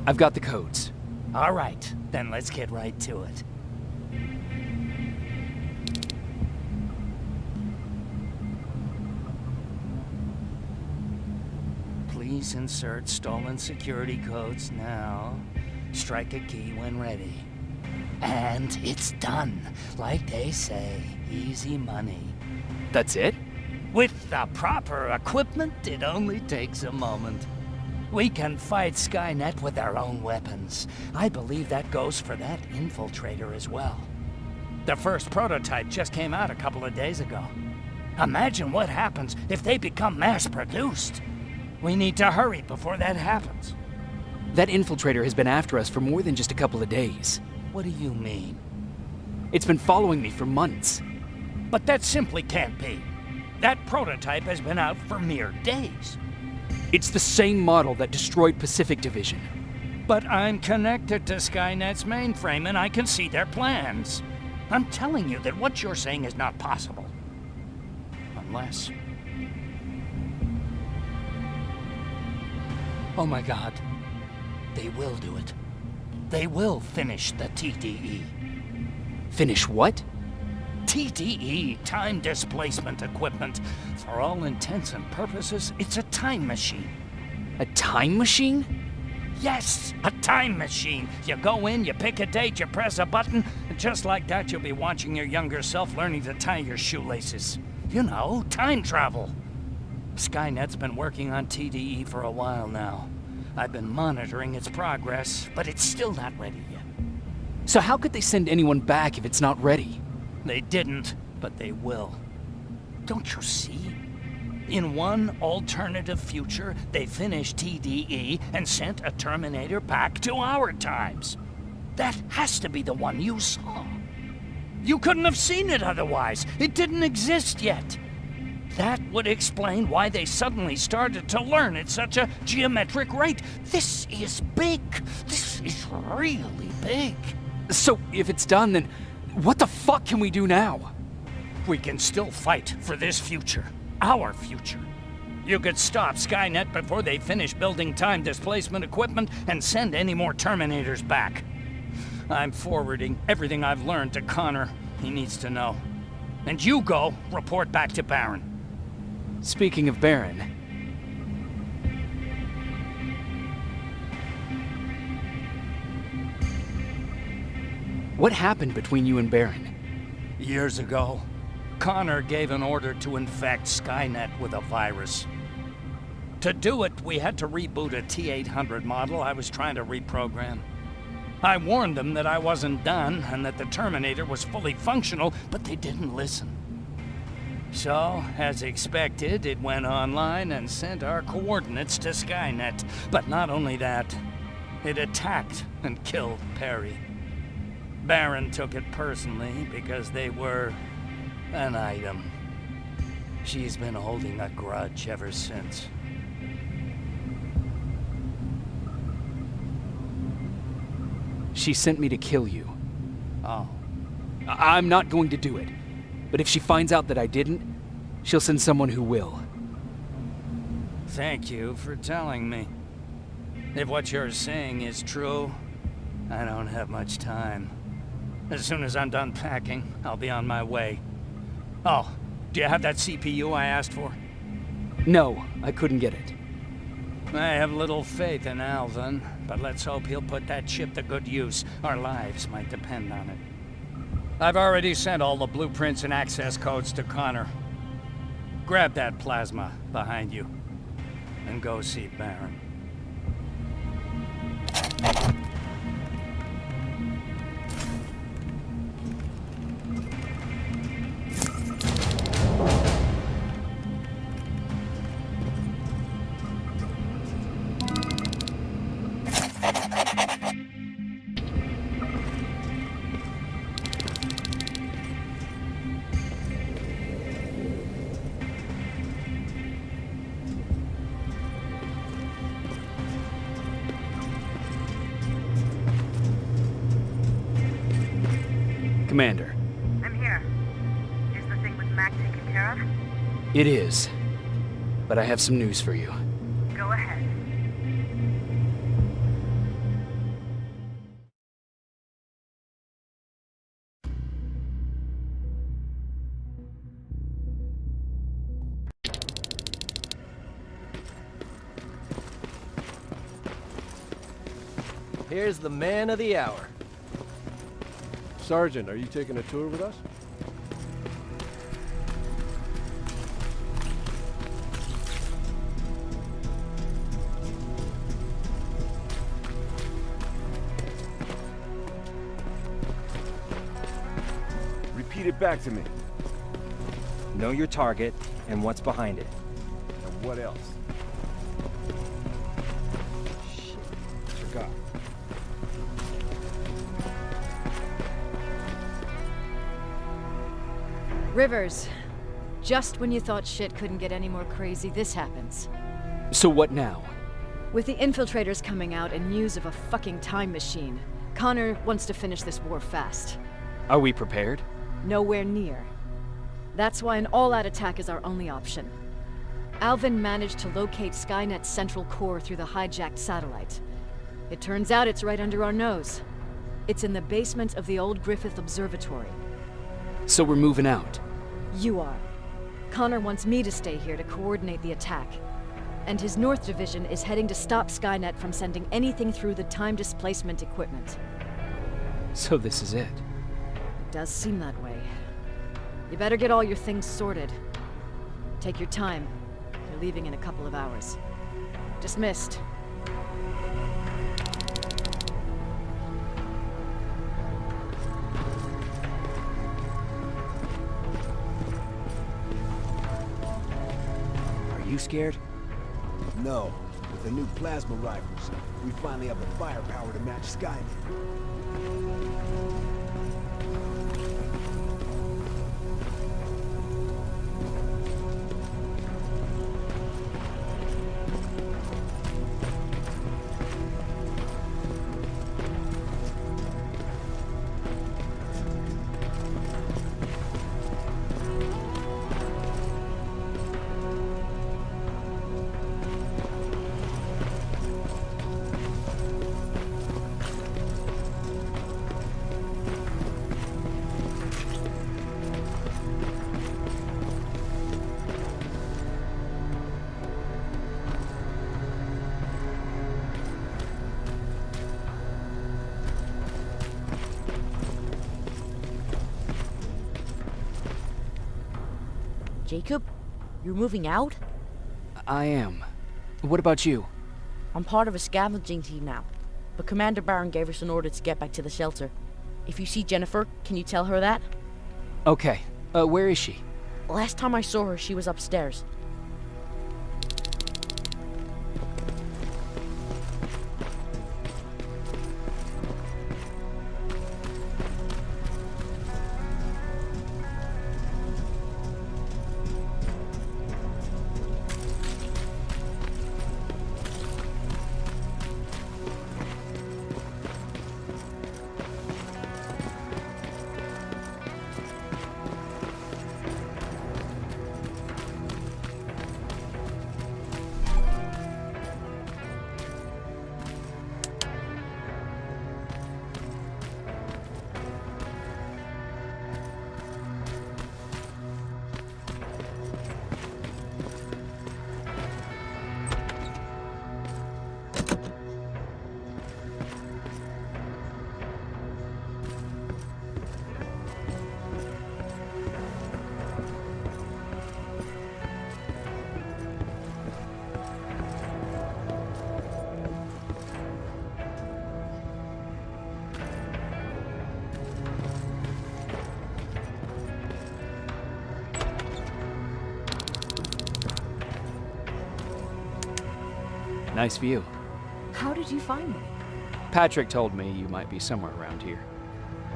I've got the codes. All right, then let's get right to it. Please insert stolen security codes now. Strike a key when ready. And it's done. Like they say, easy money. That's it? With the proper equipment, it only takes a moment. We can fight Skynet with our own weapons. I believe that goes for that infiltrator as well. The first prototype just came out a couple of days ago. Imagine what happens if they become mass-produced. We need to hurry before that happens. That infiltrator has been after us for more than just a couple of days. What do you mean? It's been following me for months. But that simply can't be. That prototype has been out for mere days. It's the same model that destroyed Pacific Division. But I'm connected to Skynet's mainframe and I can see their plans. I'm telling you that what you're saying is not possible. Unless... Oh my God. They will do it. They will finish the TDE. Finish what? TDE, time displacement equipment. For all intents and purposes, it's a time machine. A time machine? Yes, a time machine. You go in, you pick a date, you press a button, and just like that you'll be watching your younger self learning to tie your shoelaces. You know, time travel. Skynet's been working on TDE for a while now. I've been monitoring its progress, but it's still not ready yet. So how could they send anyone back if it's not ready? They didn't, but they will. Don't you see? In one alternative future, they finished TDE and sent a Terminator back to our times. That has to be the one you saw. You couldn't have seen it otherwise. It didn't exist yet. That would explain why they suddenly started to learn at such a geometric rate. This is big. This is really big. So if it's done, then what the fuck can we do now? We can still fight for this future. Our future. You could stop Skynet before they finish building time displacement equipment and send any more Terminators back. I'm forwarding everything I've learned to Connor. He needs to know. And you go report back to Baron. Speaking of Baron... What happened between you and Baron? Years ago, Connor gave an order to infect Skynet with a virus. To do it, we had to reboot a T-800 model I was trying to reprogram. I warned them that I wasn't done and that the Terminator was fully functional, but they didn't listen. So, as expected, it went online and sent our coordinates to Skynet. But not only that, it attacked and killed Perry. Baron took it personally because they were an item. She's been holding a grudge ever since. She sent me to kill you. Oh. I'm not going to do it. But if she finds out that I didn't, she'll send someone who will. Thank you for telling me. If what you're saying is true, I don't have much time. As soon as I'm done packing, I'll be on my way. Oh, do you have that CPU I asked for? No, I couldn't get it. I have little faith in Alvin, but let's hope he'll put that chip to good use. Our lives might depend on it. I've already sent all the blueprints and access codes to Connor. Grab that plasma behind you, and go see Baron. Commander. I'm here. Is the thing with Mac taken care of? It is. But I have some news for you. Go ahead. Here's the man of the hour. Sergeant, are you taking a tour with us? Repeat it back to me. Know your target and what's behind it. And what else? Shit, forgot. Rivers, just when you thought shit couldn't get any more crazy, this happens. So what now? With the infiltrators coming out and news of a fucking time machine, Connor wants to finish this war fast. Are we prepared? Nowhere near. That's why an all-out attack is our only option. Alvin managed to locate Skynet's central core through the hijacked satellite. It turns out it's right under our nose. It's in the basement of the old Griffith Observatory. So we're moving out. You are. Connor wants me to stay here to coordinate the attack. And his North Division is heading to stop Skynet from sending anything through the time displacement equipment. So this is it. It does seem that way. You better get all your things sorted. Take your time. You're leaving in a couple of hours. Dismissed. Are you scared? No. With the new plasma rifles, we finally have the firepower to match Skynet. Jacob, you're moving out? I am. What about you? I'm part of a scavenging team now, but Commander Barron gave us an order to get back to the shelter. If you see Jennifer, can you tell her that? Okay. Where is she? Last time I saw her, she was upstairs. Nice view. How did you find me? Patrick told me you might be somewhere around here.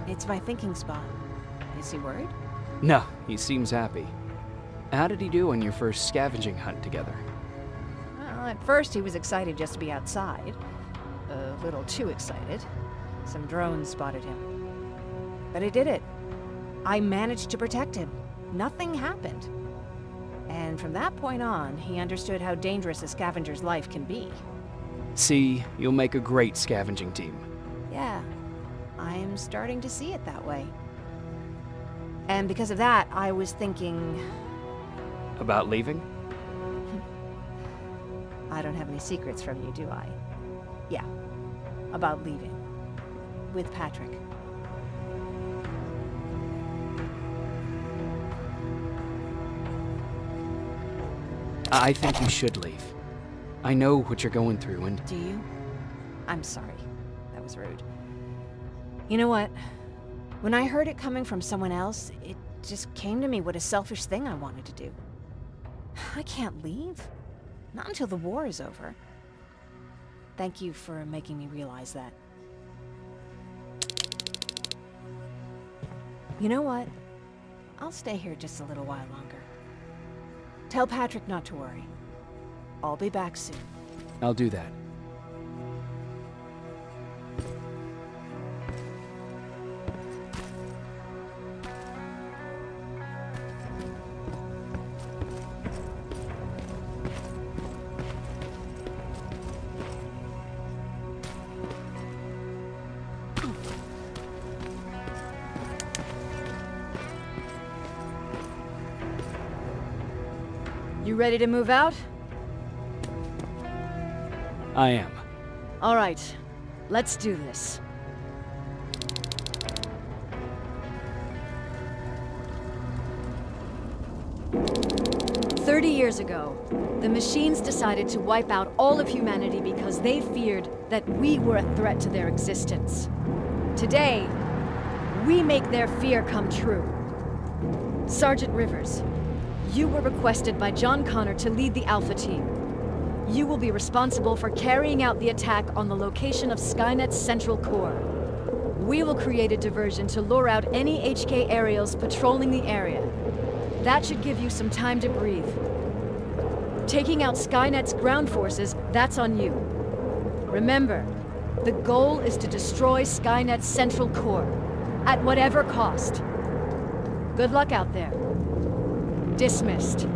It's my thinking spot. Is he worried? No, he seems happy. How did he do on your first scavenging hunt together? Well, at first he was excited just to be outside. A little too excited. Some drones spotted him. But I did it. I managed to protect him. Nothing happened. And from that point on, he understood how dangerous a scavenger's life can be. See, you'll make a great scavenging team. Yeah, I'm starting to see it that way. And because of that, I was thinking... About leaving? I don't have any secrets from you, do I? Yeah, about leaving. With Patrick. I think you should leave. I know what you're going through, and... Do you? I'm sorry. That was rude. You know what? When I heard it coming from someone else, it just came to me what a selfish thing I wanted to do. I can't leave. Not until the war is over. Thank you for making me realize that. You know what? I'll stay here just a little while longer. Tell Patrick not to worry. I'll be back soon. I'll do that. You ready to move out? I am. All right, let's do this. Years ago, the machines decided to wipe out all of humanity because they feared that we were a threat to their existence. Today, we make their fear come true. Sergeant Rivers, you were requested by John Connor to lead the Alpha team. You will be responsible for carrying out the attack on the location of Skynet's central core. We will create a diversion to lure out any HK aerials patrolling the area. That should give you some time to breathe. Taking out Skynet's ground forces, that's on you. Remember, the goal is to destroy Skynet's central core, at whatever cost. Good luck out there. Dismissed.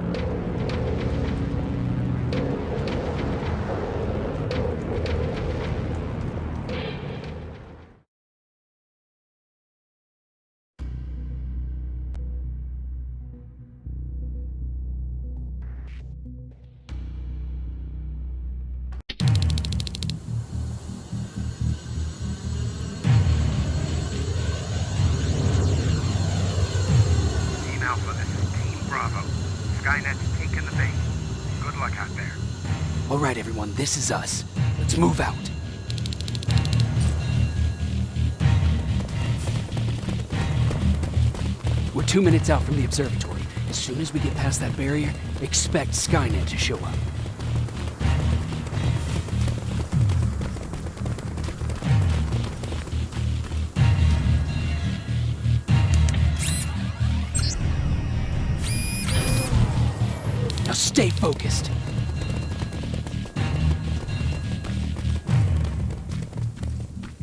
Skynet's taken the bait. Good luck out there. All right, everyone, this is us. Let's move out. We're 2 minutes out from the observatory. As soon as we get past that barrier, expect Skynet to show up. Now stay focused.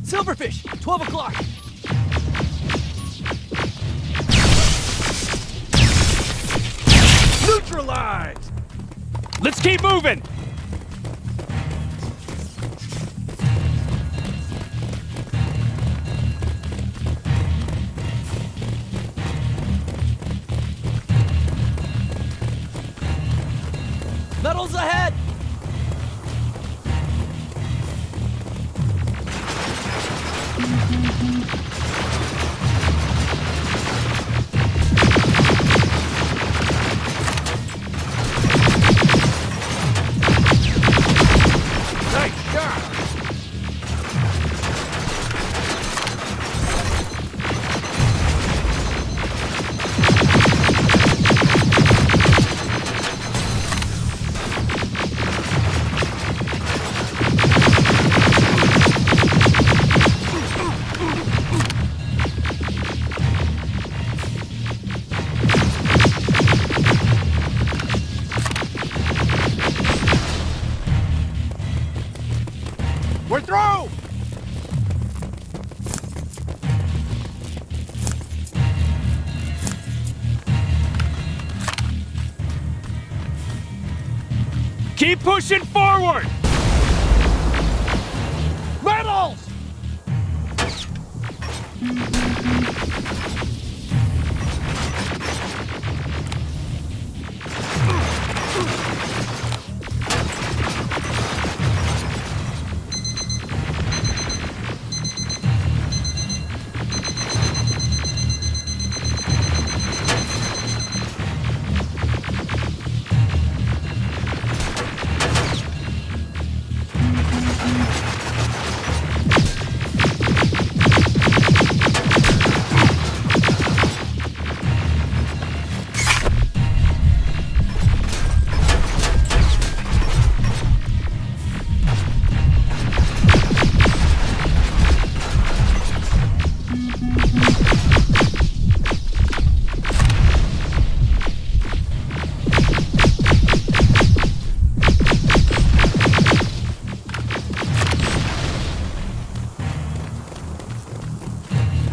Silverfish, 12 o'clock. Neutralized! Let's keep moving! Metals ahead! Nice shot! We're through! Keep pushing forward! Metals!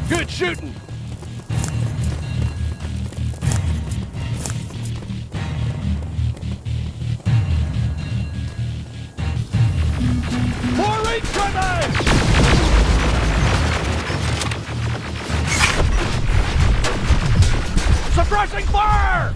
Good shooting! More incoming! Suppressing fire!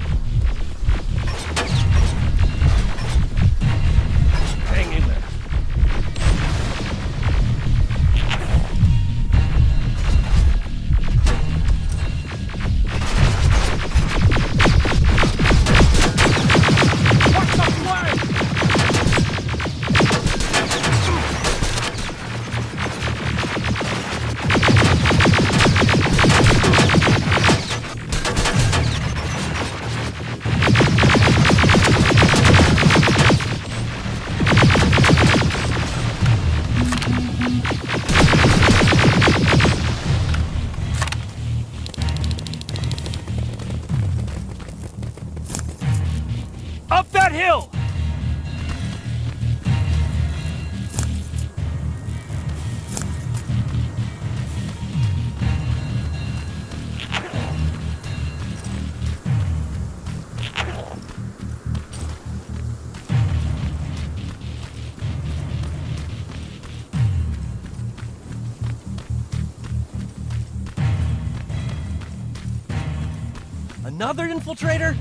Another infiltrator?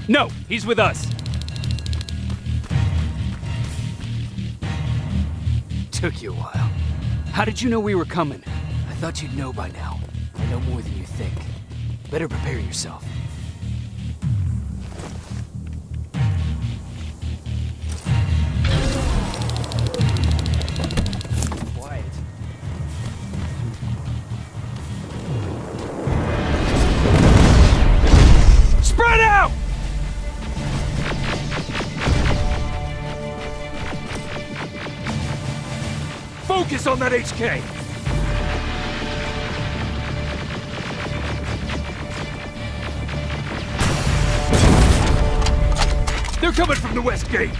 No, he's with us. Took you a while. How did you know we were coming? I thought you'd know by now. I know more than you think. Better prepare yourself. Quiet. Spread out! Focus on that HK! They're coming from the west gate!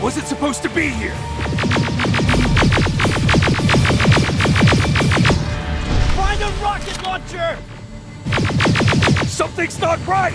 Wasn't supposed to be here! Find a rocket launcher! Something's not right!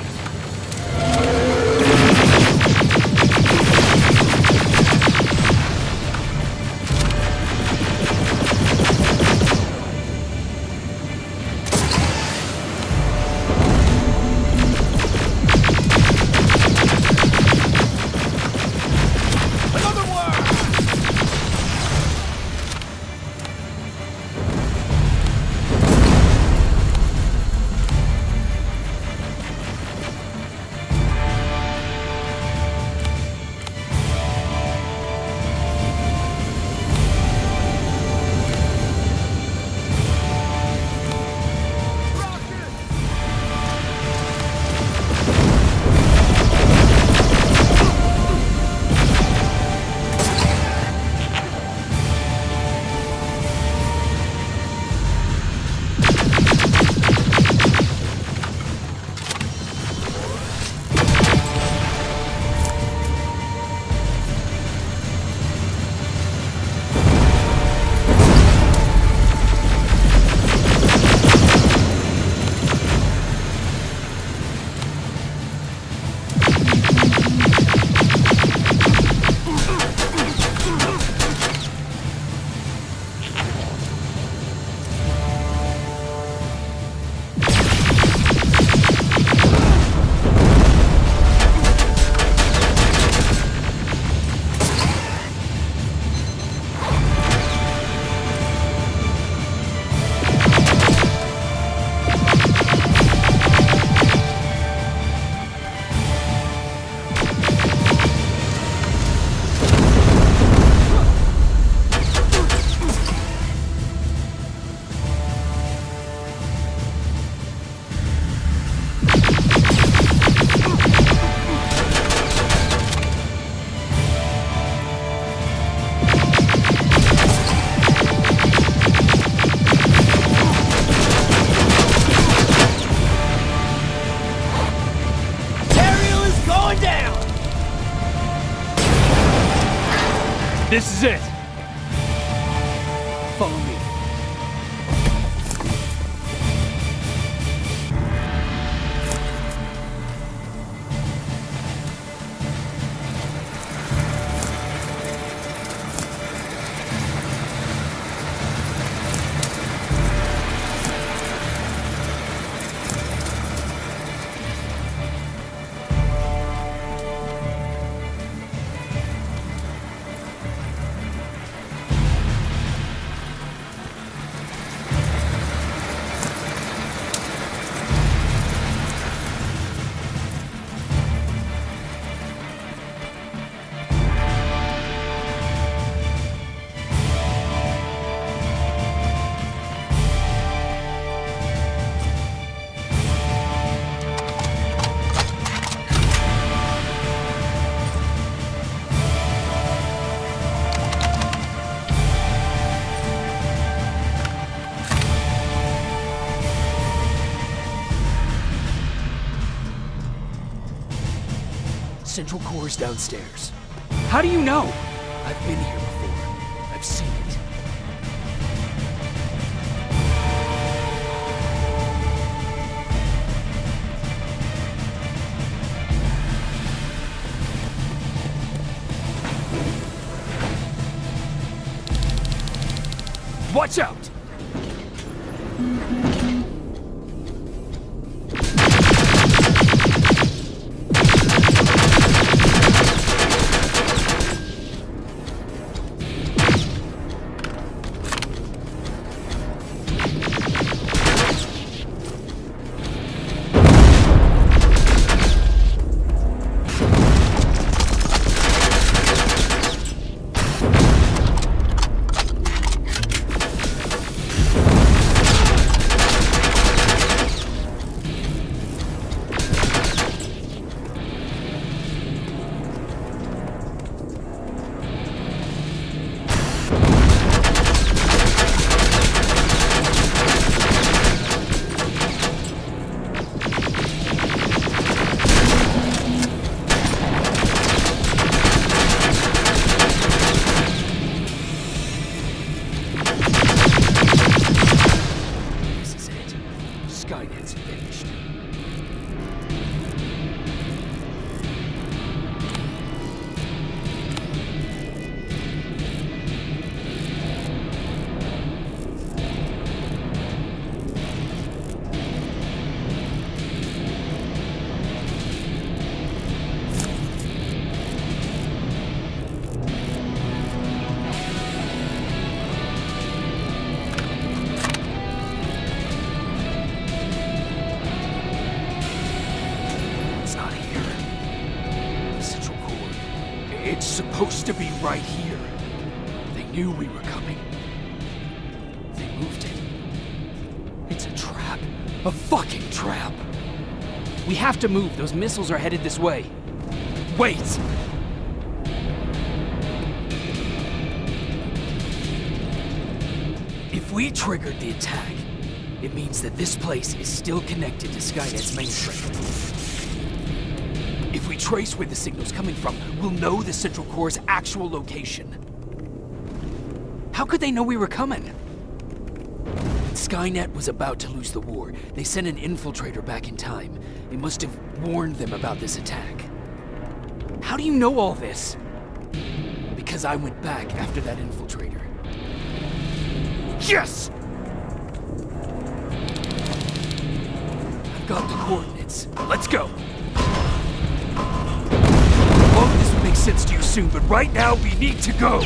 This is it. Follow me. Central core's downstairs. How do you know? I've been here before. I've seen it. Watch out! Skynet's finished. It's supposed to be right here. They knew we were coming. They moved it. It's a trap. A fucking trap. We have to move. Those missiles are headed this way. Wait! If we triggered the attack, it means that this place is still connected to Skynet's mainframe. If we trace where the signal's coming from, we'll know the Central Core's actual location. How could they know we were coming? When Skynet was about to lose the war, they sent an infiltrator back in time. It must have warned them about this attack. How do you know all this? Because I went back after that infiltrator. Yes! I've got the coordinates. Let's go! All of this will make sense to you soon, but right now we need to go!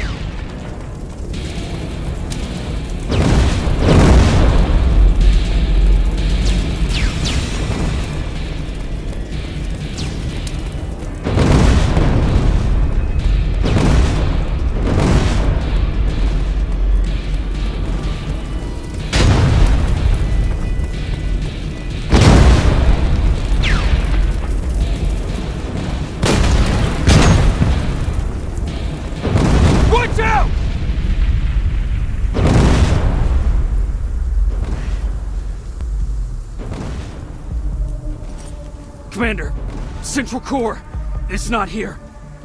Commander, Central Core, it's not here.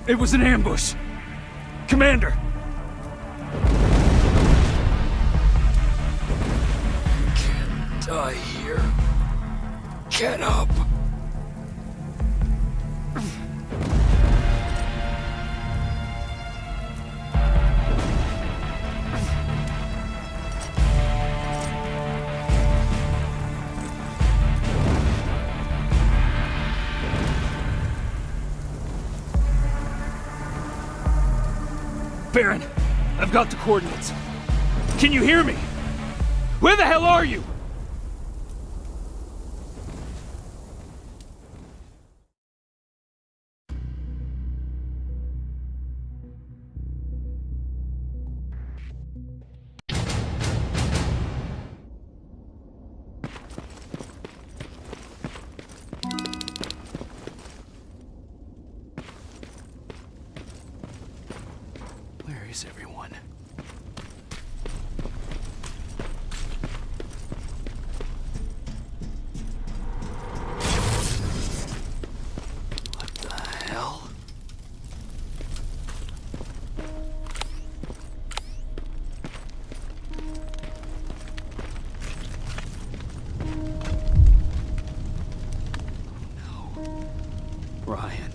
It was an ambush. Commander, die here. Get up! Baron, I've got the coordinates. Can you hear me? Where the hell are you? Where is everyone? What the hell? No. Ryan.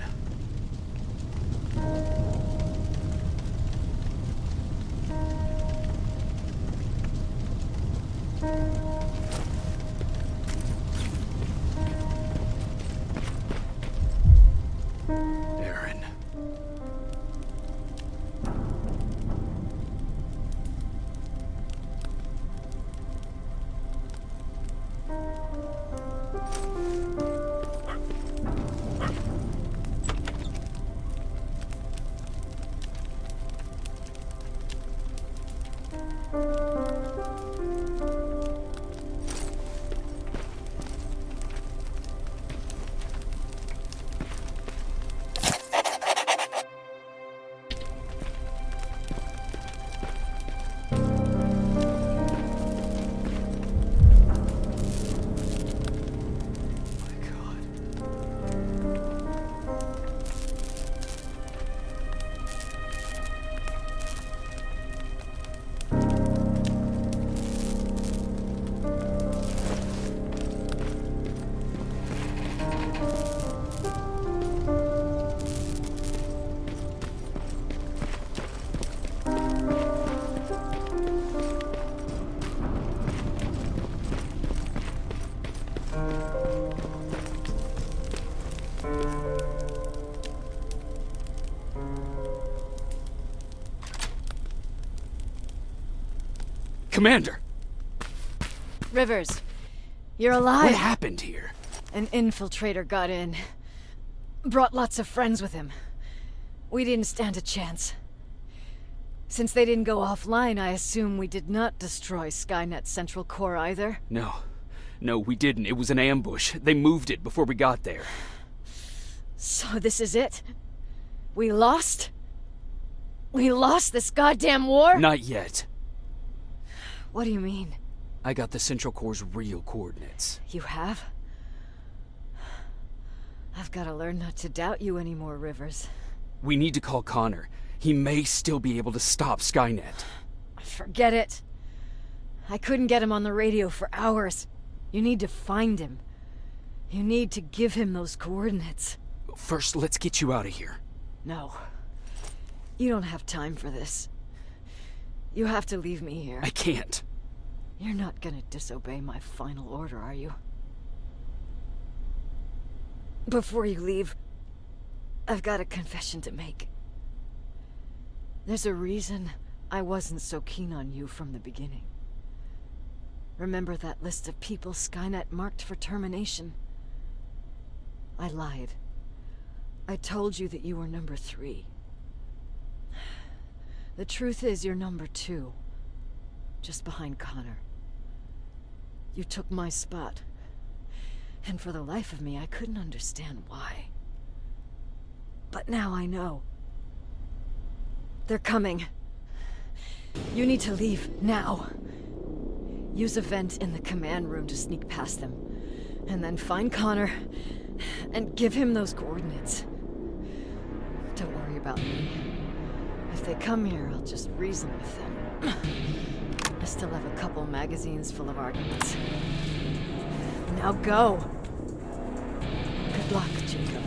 Aaron. Commander! Rivers, you're alive. What happened here? An infiltrator got in. Brought lots of friends with him. We didn't stand a chance. Since they didn't go offline, I assume we did not destroy Skynet's central core either? No, we didn't. It was an ambush. They moved it before we got there. So this is it? We lost? We lost this goddamn war? Not yet. What do you mean? I got the central core's real coordinates. You have? I've got to learn not to doubt you anymore, Rivers. We need to call Connor. He may still be able to stop Skynet. Forget it. I couldn't get him on the radio for hours. You need to find him. You need to give him those coordinates. First, let's get you out of here. No. You don't have time for this. You have to leave me here. I can't. You're not gonna disobey my final order, are you? Before you leave, I've got a confession to make. There's a reason I wasn't so keen on you from the beginning. Remember that list of people Skynet marked for termination? I lied. I told you that you were number 3. The truth is you're number 2. Just behind Connor. You took my spot. And for the life of me, I couldn't understand why. But now I know. They're coming. You need to leave, now. Use a vent in the command room to sneak past them. And then find Connor, and give him those coordinates. Don't worry about me. If they come here, I'll just reason with them. I still have a couple magazines full of arguments. Now go. Good luck, Jacob.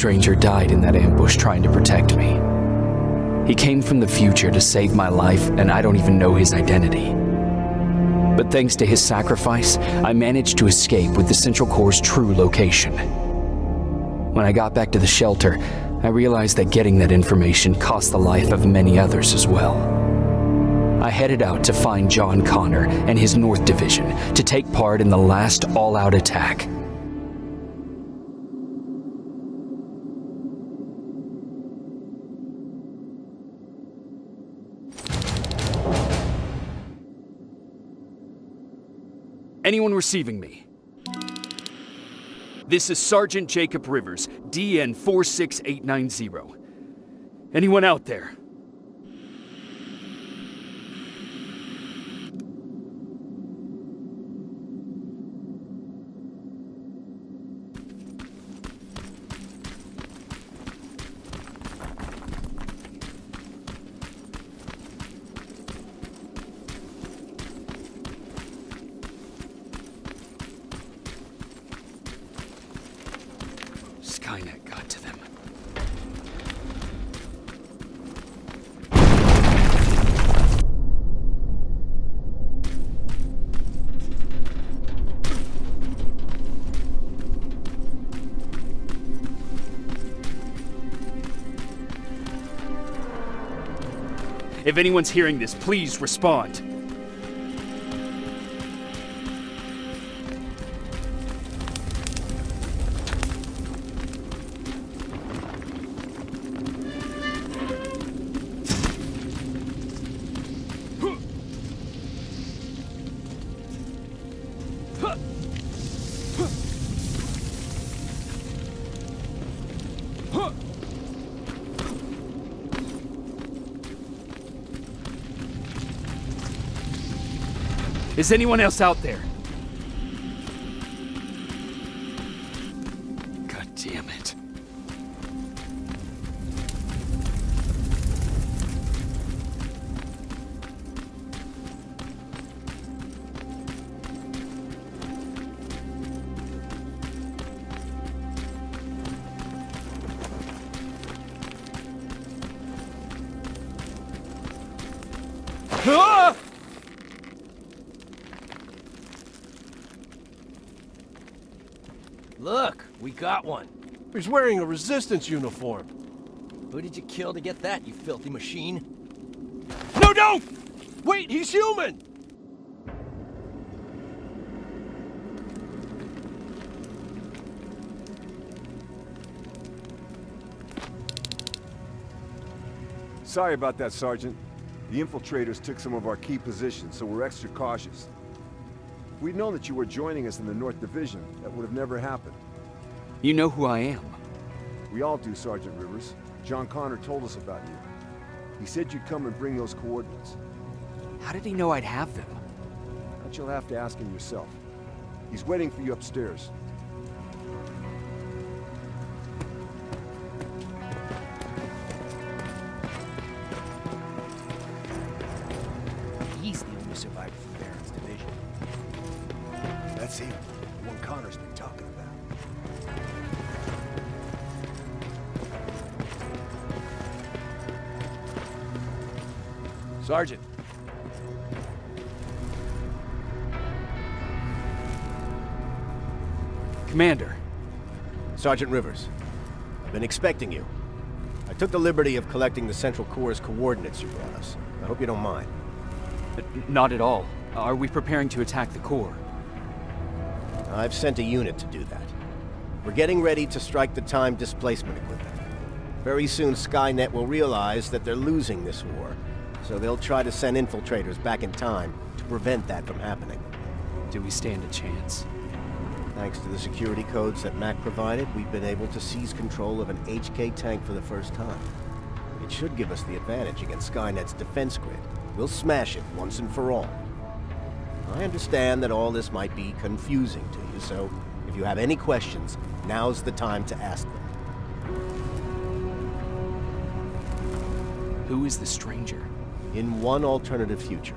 stranger died in that ambush trying to protect me. He came from the future to save my life, and I don't even know his identity. But thanks to his sacrifice, I managed to escape with the Central Core's true location. When I got back to the shelter, I realized that getting that information cost the life of many others as well. I headed out to find John Connor and his North Division to take part in the last all-out attack. Anyone receiving me? This is Sergeant Jacob Rivers, DN 46890. Anyone out there? Skynet got to them. If anyone's hearing this, please respond. Is anyone else out there? God damn it. Ah! Look, we got one. He's wearing a resistance uniform. Who did you kill to get that, you filthy machine? No, don't! Wait, he's human! Sorry about that, Sergeant. The infiltrators took some of our key positions, so we're extra cautious. If we'd known that you were joining us in the North Division, that would have never happened. You know who I am. We all do, Sergeant Rivers. John Connor told us about you. He said you'd come and bring those coordinates. How did he know I'd have them? That you'll have to ask him yourself. He's waiting for you upstairs. He's the only survivor from Baron's division. That's him. The one Connor's been talking about. Sergeant. Commander. Sergeant Rivers. I've been expecting you. I took the liberty of collecting the Central Core's coordinates you brought us. I hope you don't mind. Not at all. Are we preparing to attack the core? I've sent a unit to do that. We're getting ready to strike the time displacement equipment. Very soon Skynet will realize that they're losing this war, so they'll try to send infiltrators back in time to prevent that from happening. Do we stand a chance? Thanks to the security codes that Mac provided, we've been able to seize control of an HK tank for the first time. It should give us the advantage against Skynet's defense grid. We'll smash it once and for all. I understand that all this might be confusing to you, so if you have any questions, now's the time to ask them. Who is the stranger? In one alternative future,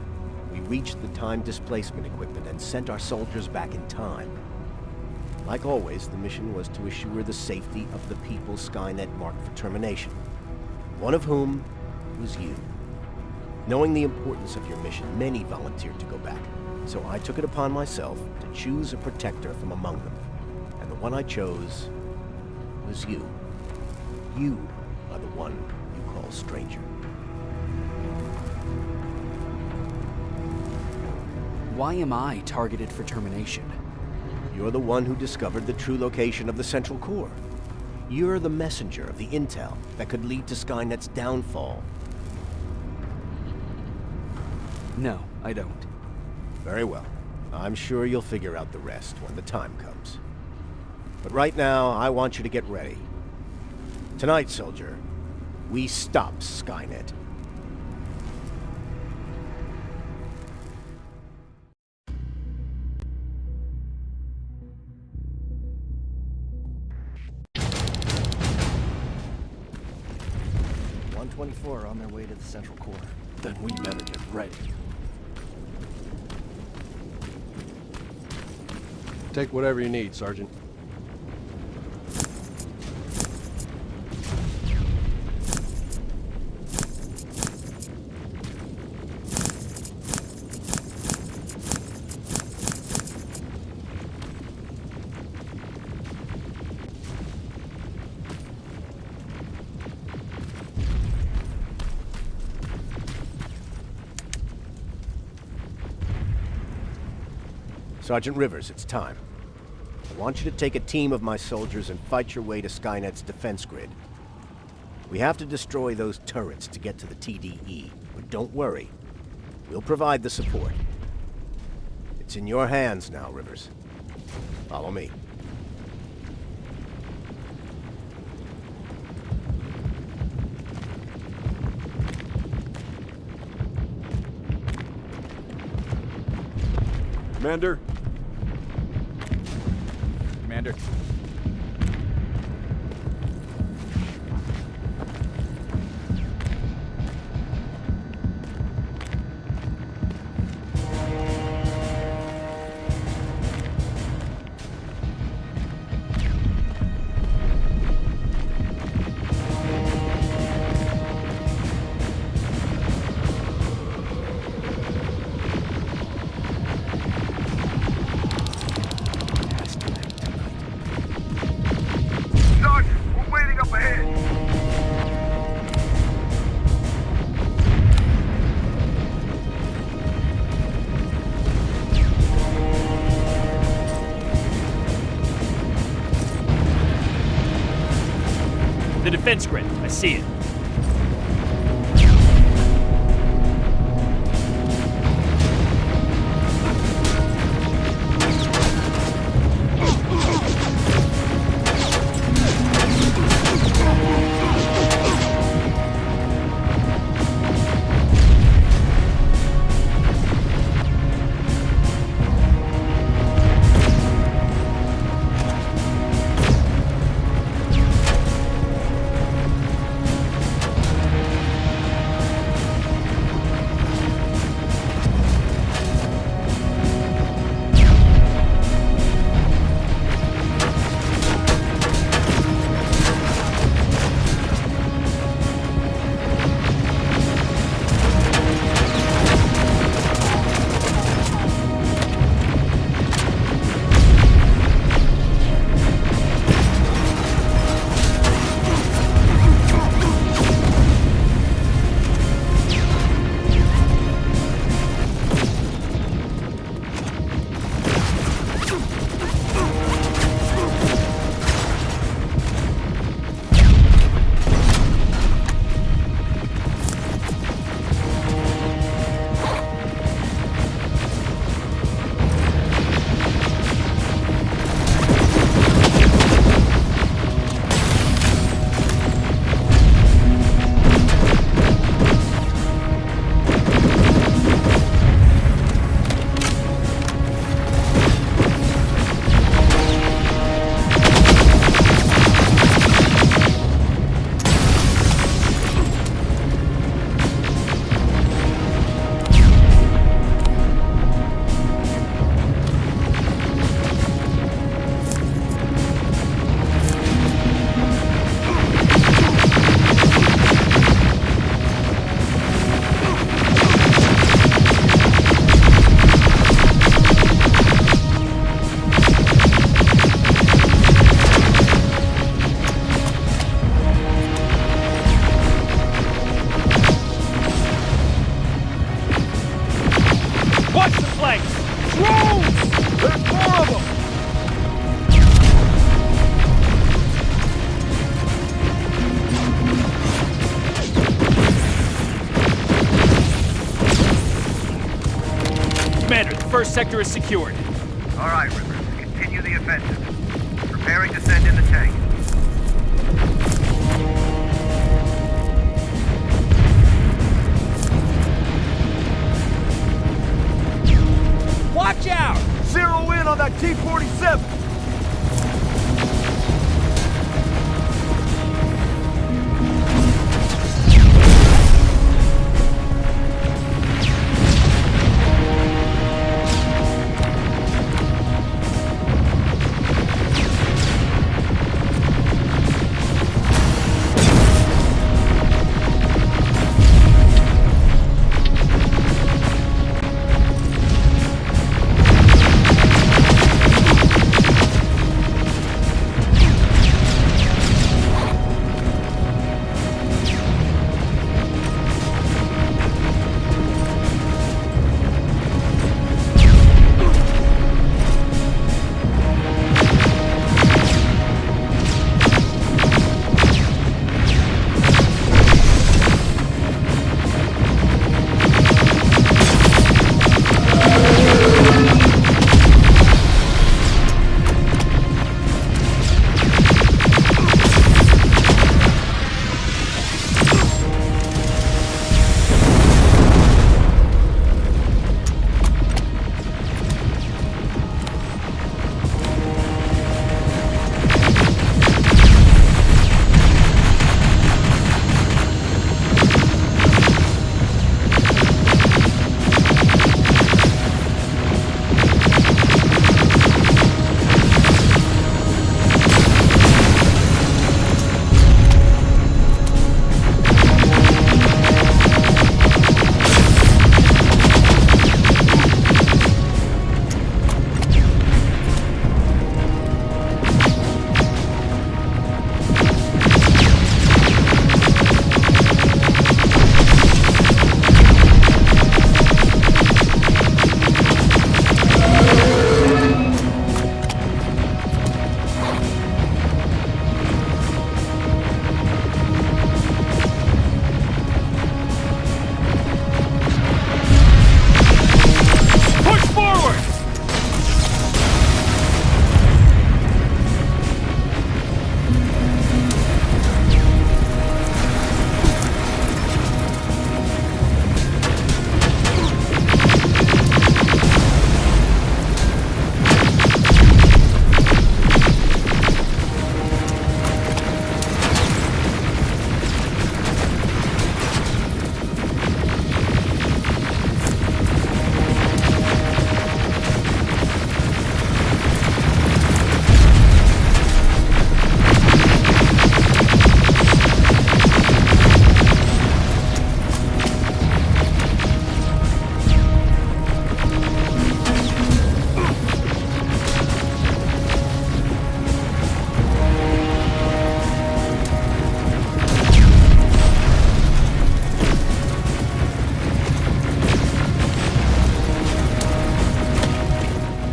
we reached the time displacement equipment and sent our soldiers back in time. Like always, the mission was to assure the safety of the people Skynet marked for termination, one of whom was you. Knowing the importance of your mission, many volunteered to go back, so I took it upon myself to choose a protector from among them. And the one I chose was you. You are the one you call stranger. Why am I targeted for termination? You're the one who discovered the true location of the Central Core. You're the messenger of the intel that could lead to Skynet's downfall. No, I don't. Very well. I'm sure you'll figure out the rest when the time comes. But right now, I want you to get ready. Tonight, soldier, we stop Skynet. Are on their way to the Central Core. Then we better get ready. Take whatever you need, Sergeant. Sergeant Rivers, it's time. I want you to take a team of my soldiers and fight your way to Skynet's defense grid. We have to destroy those turrets to get to the TDE, but don't worry. We'll provide the support. It's in your hands now, Rivers. Follow me. Commander? Commander. The defense grid. I see it. Watch the flanks! Drones! There's more of them! Commander, the first sector is secured. All right, Rivers. Continue the offensive. Preparing to send in the tank. Watch out! Zero in on that T-47!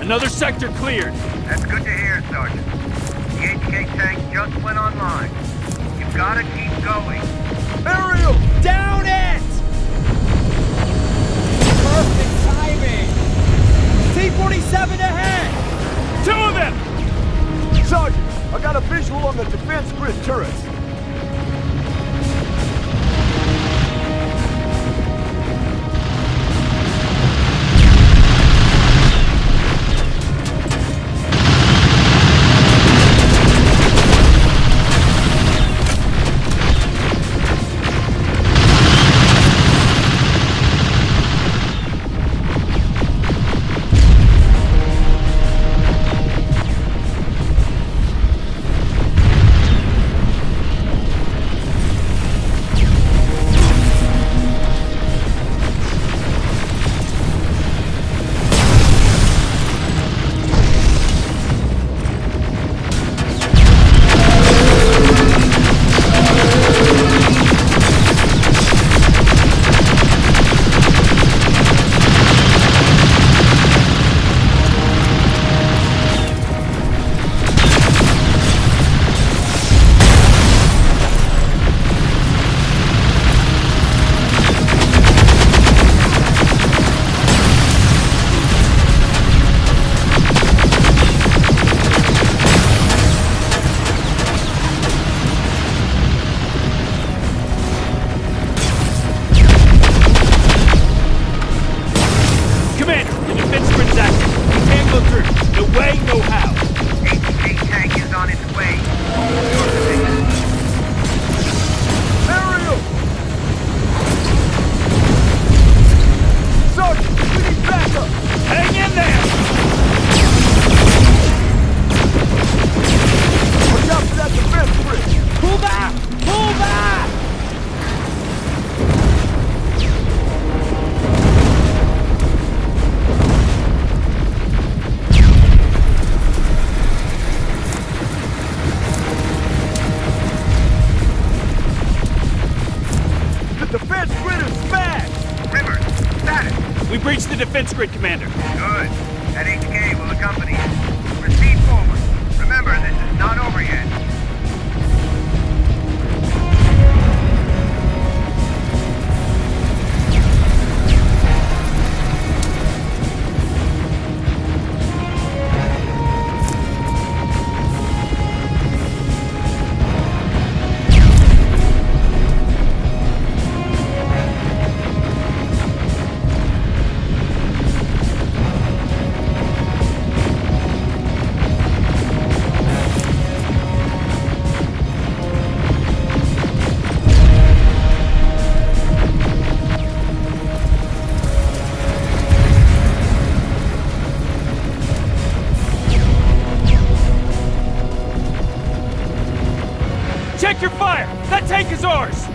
Another sector cleared. That's good to hear, Sergeant. The HK tank just went online. You've got to keep going. Aerial! Down it! Perfect timing! T-47 ahead! Two of them! Sergeant, I got a visual on the defense grid turrets. We breached the defense grid, Commander. Good. That HK will accompany you. Proceed forward. Remember, this is not over yet. Check your fire! That tank is ours!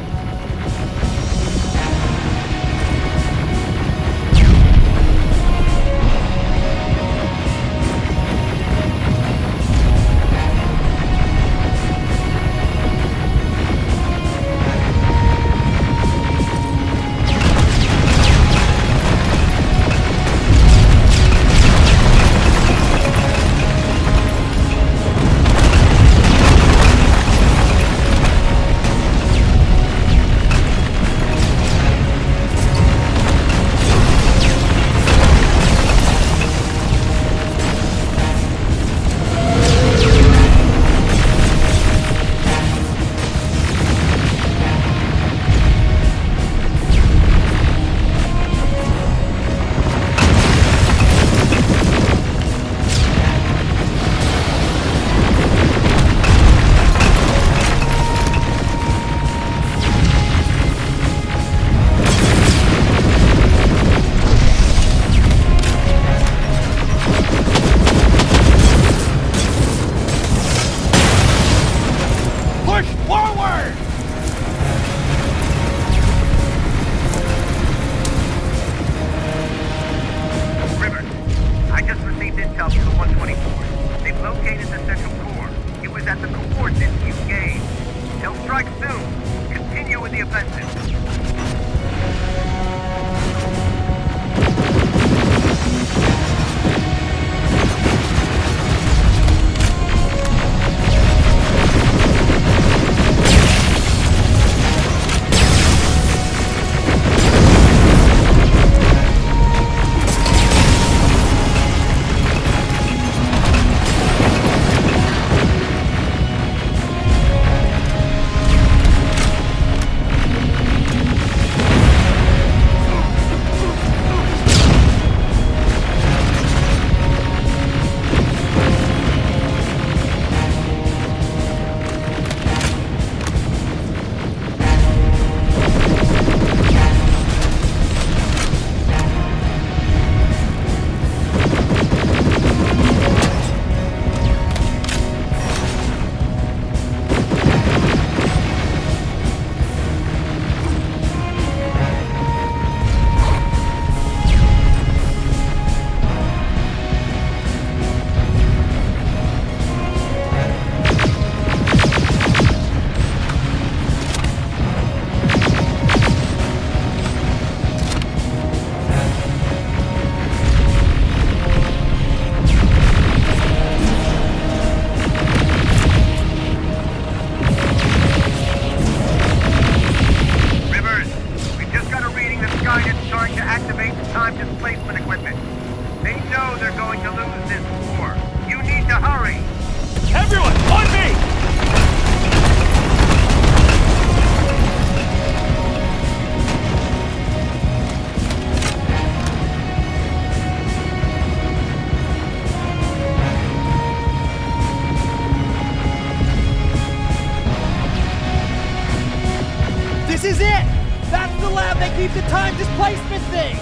This is it! That's the lab that keeps the time displacement thing!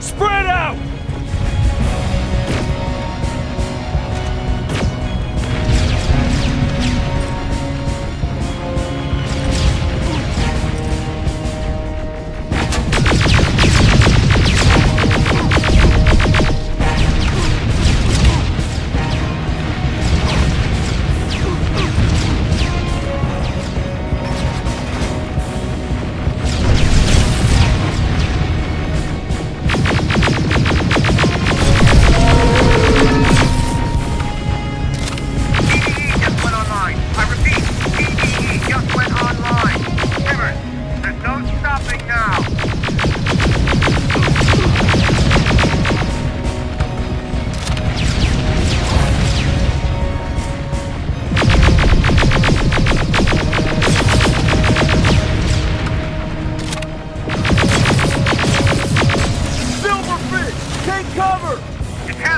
Spread out!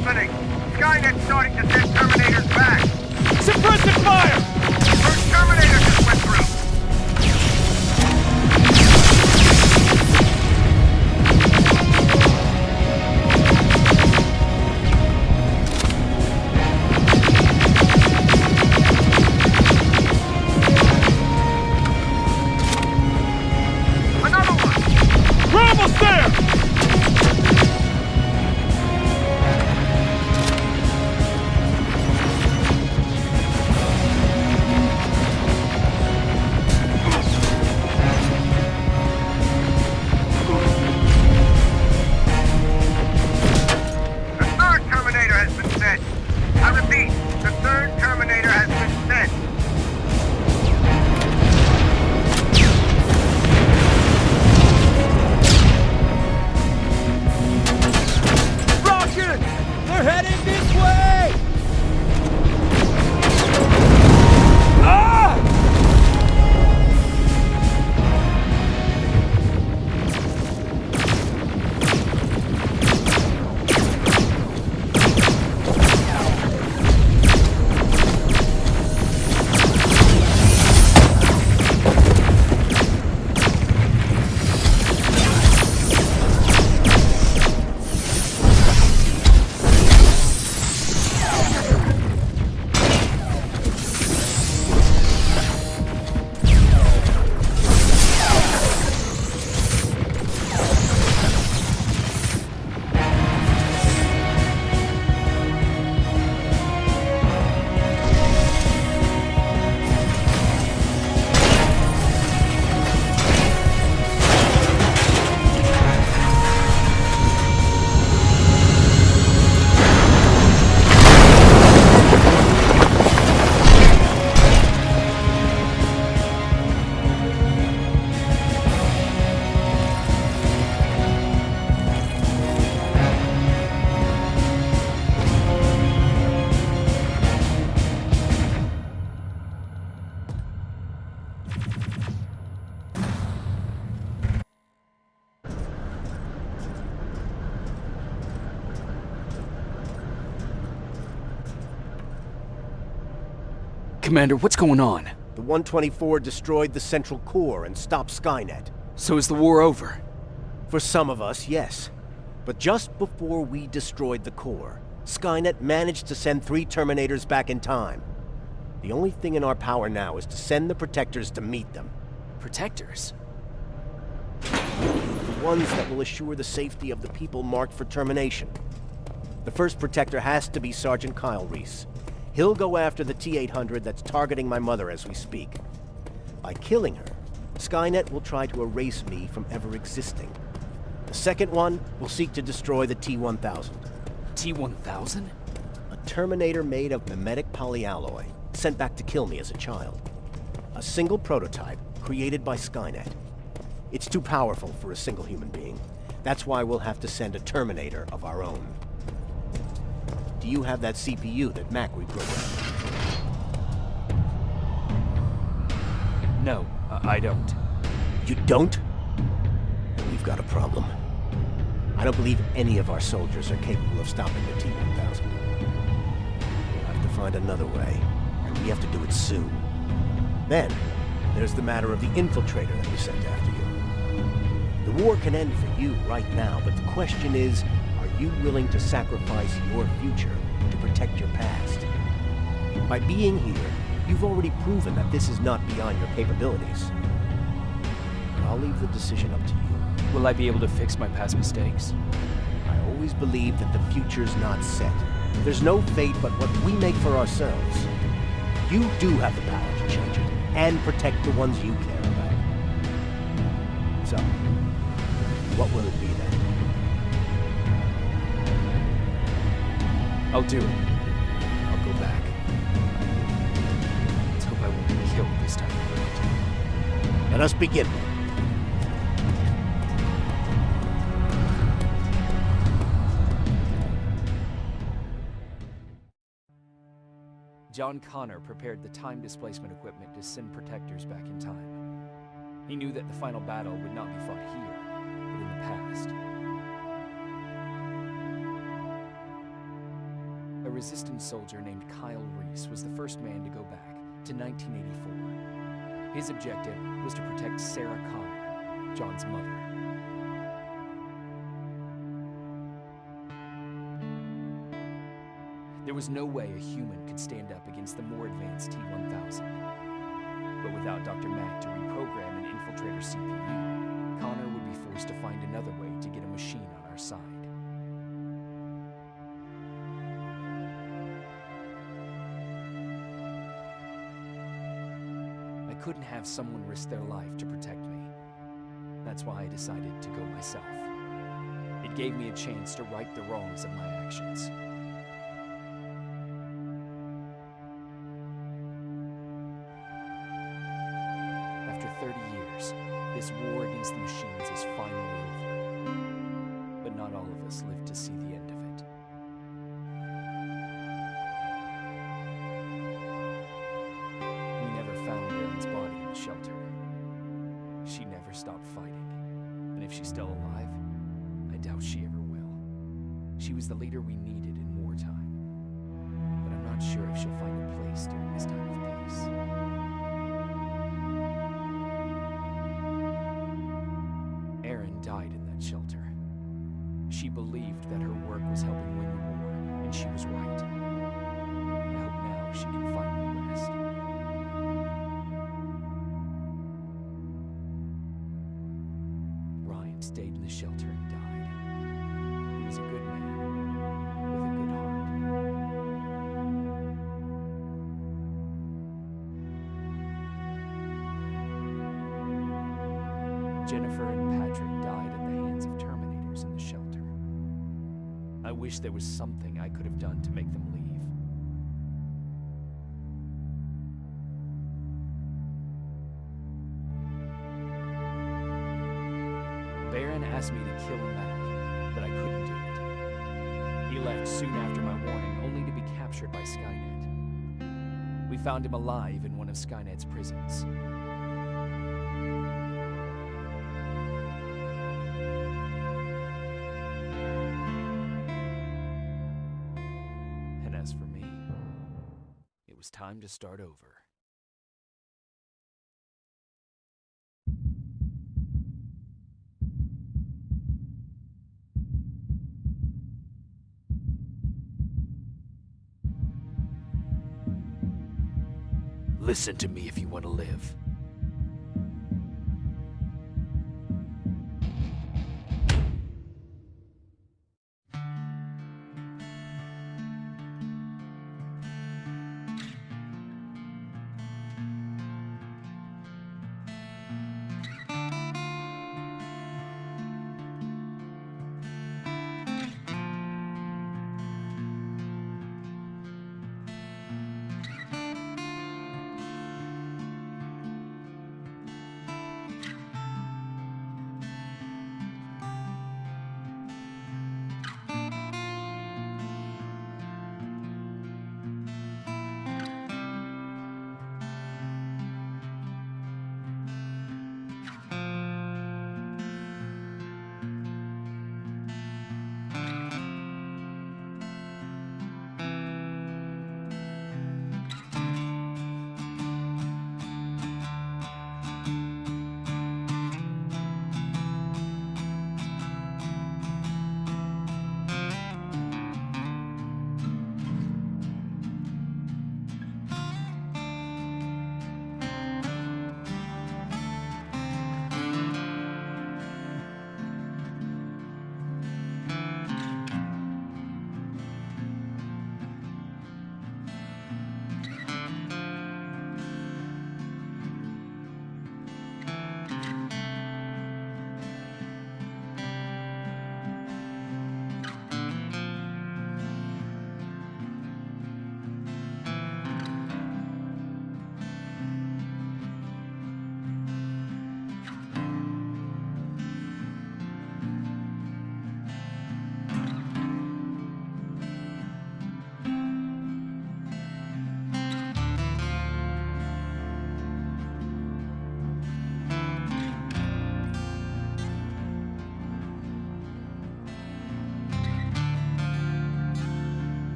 happening? Skynet's starting to send Terminators back. Suppressive fire! First Terminator just went through. Commander, what's going on? The 124 destroyed the central core and stopped Skynet. So is the war over? For some of us, yes. But just before we destroyed the core, Skynet managed to send 3 Terminators back in time. The only thing in our power now is to send the Protectors to meet them. Protectors? The ones that will assure the safety of the people marked for termination. The first Protector has to be Sergeant Kyle Reese. He'll go after the T-800 that's targeting my mother as we speak. By killing her, Skynet will try to erase me from ever existing. The second one will seek to destroy the T-1000. T-1000? A Terminator made of mimetic polyalloy, sent back to kill me as a child. A single prototype created by Skynet. It's too powerful for a single human being. That's why we'll have to send a Terminator of our own. Do you have that CPU that Mac reprogrammed? No, I don't. You don't? We've got a problem. I don't believe any of our soldiers are capable of stopping the T-1000. We'll have to find another way, and we have to do it soon. Then, there's the matter of the infiltrator that we sent after you. The war can end for you right now, but the question is, are you willing to sacrifice your future to protect your past? By being here, you've already proven that this is not beyond your capabilities. I'll leave the decision up to you. Will I be able to fix my past mistakes? I always believe that the future's not set. There's no fate but what we make for ourselves. You do have the power to change it, and protect the ones you care about. So, what will it be then? I'll do it. I'll go back. Let's hope I won't be killed this time around. Let us begin. John Connor prepared the time displacement equipment to send Protectors back in time. He knew that the final battle would not be fought here, but in the past. resistance soldier named Kyle Reese was the first man to go back to 1984. His objective was to protect Sarah Connor, John's mother. There was no way a human could stand up against the more advanced T-1000. But without Dr. Mack to reprogram an infiltrator CPU, Connor would be forced to find another way to get a machine on our side. I couldn't have someone risk their life to protect me. That's why I decided to go myself. It gave me a chance to right the wrongs of my actions. After 30 years, this war against the machines is finally over. But not all of us lived to see the end of it. We never found Erin's body in the shelter. She never stopped fighting. And if she's still alive, I doubt she ever will. She was the leader we needed in wartime. But I'm not sure if she'll find a place during this time of peace. Erin died in that shelter. She believed that her work was helping win the war, and she was right. I hope now she can finally rest. Ryan stayed in the shelter and died. He was a good man, with a good heart. Jennifer and Patrick died at the hands of Terminators in the shelter. I wish there was something I could have done to make them leave. Baron asked me to kill Mac, but I couldn't do it. He left soon after my warning, only to be captured by Skynet. We found him alive in one of Skynet's prisons. And as for me, it was time to start over. Listen to me if you want to live.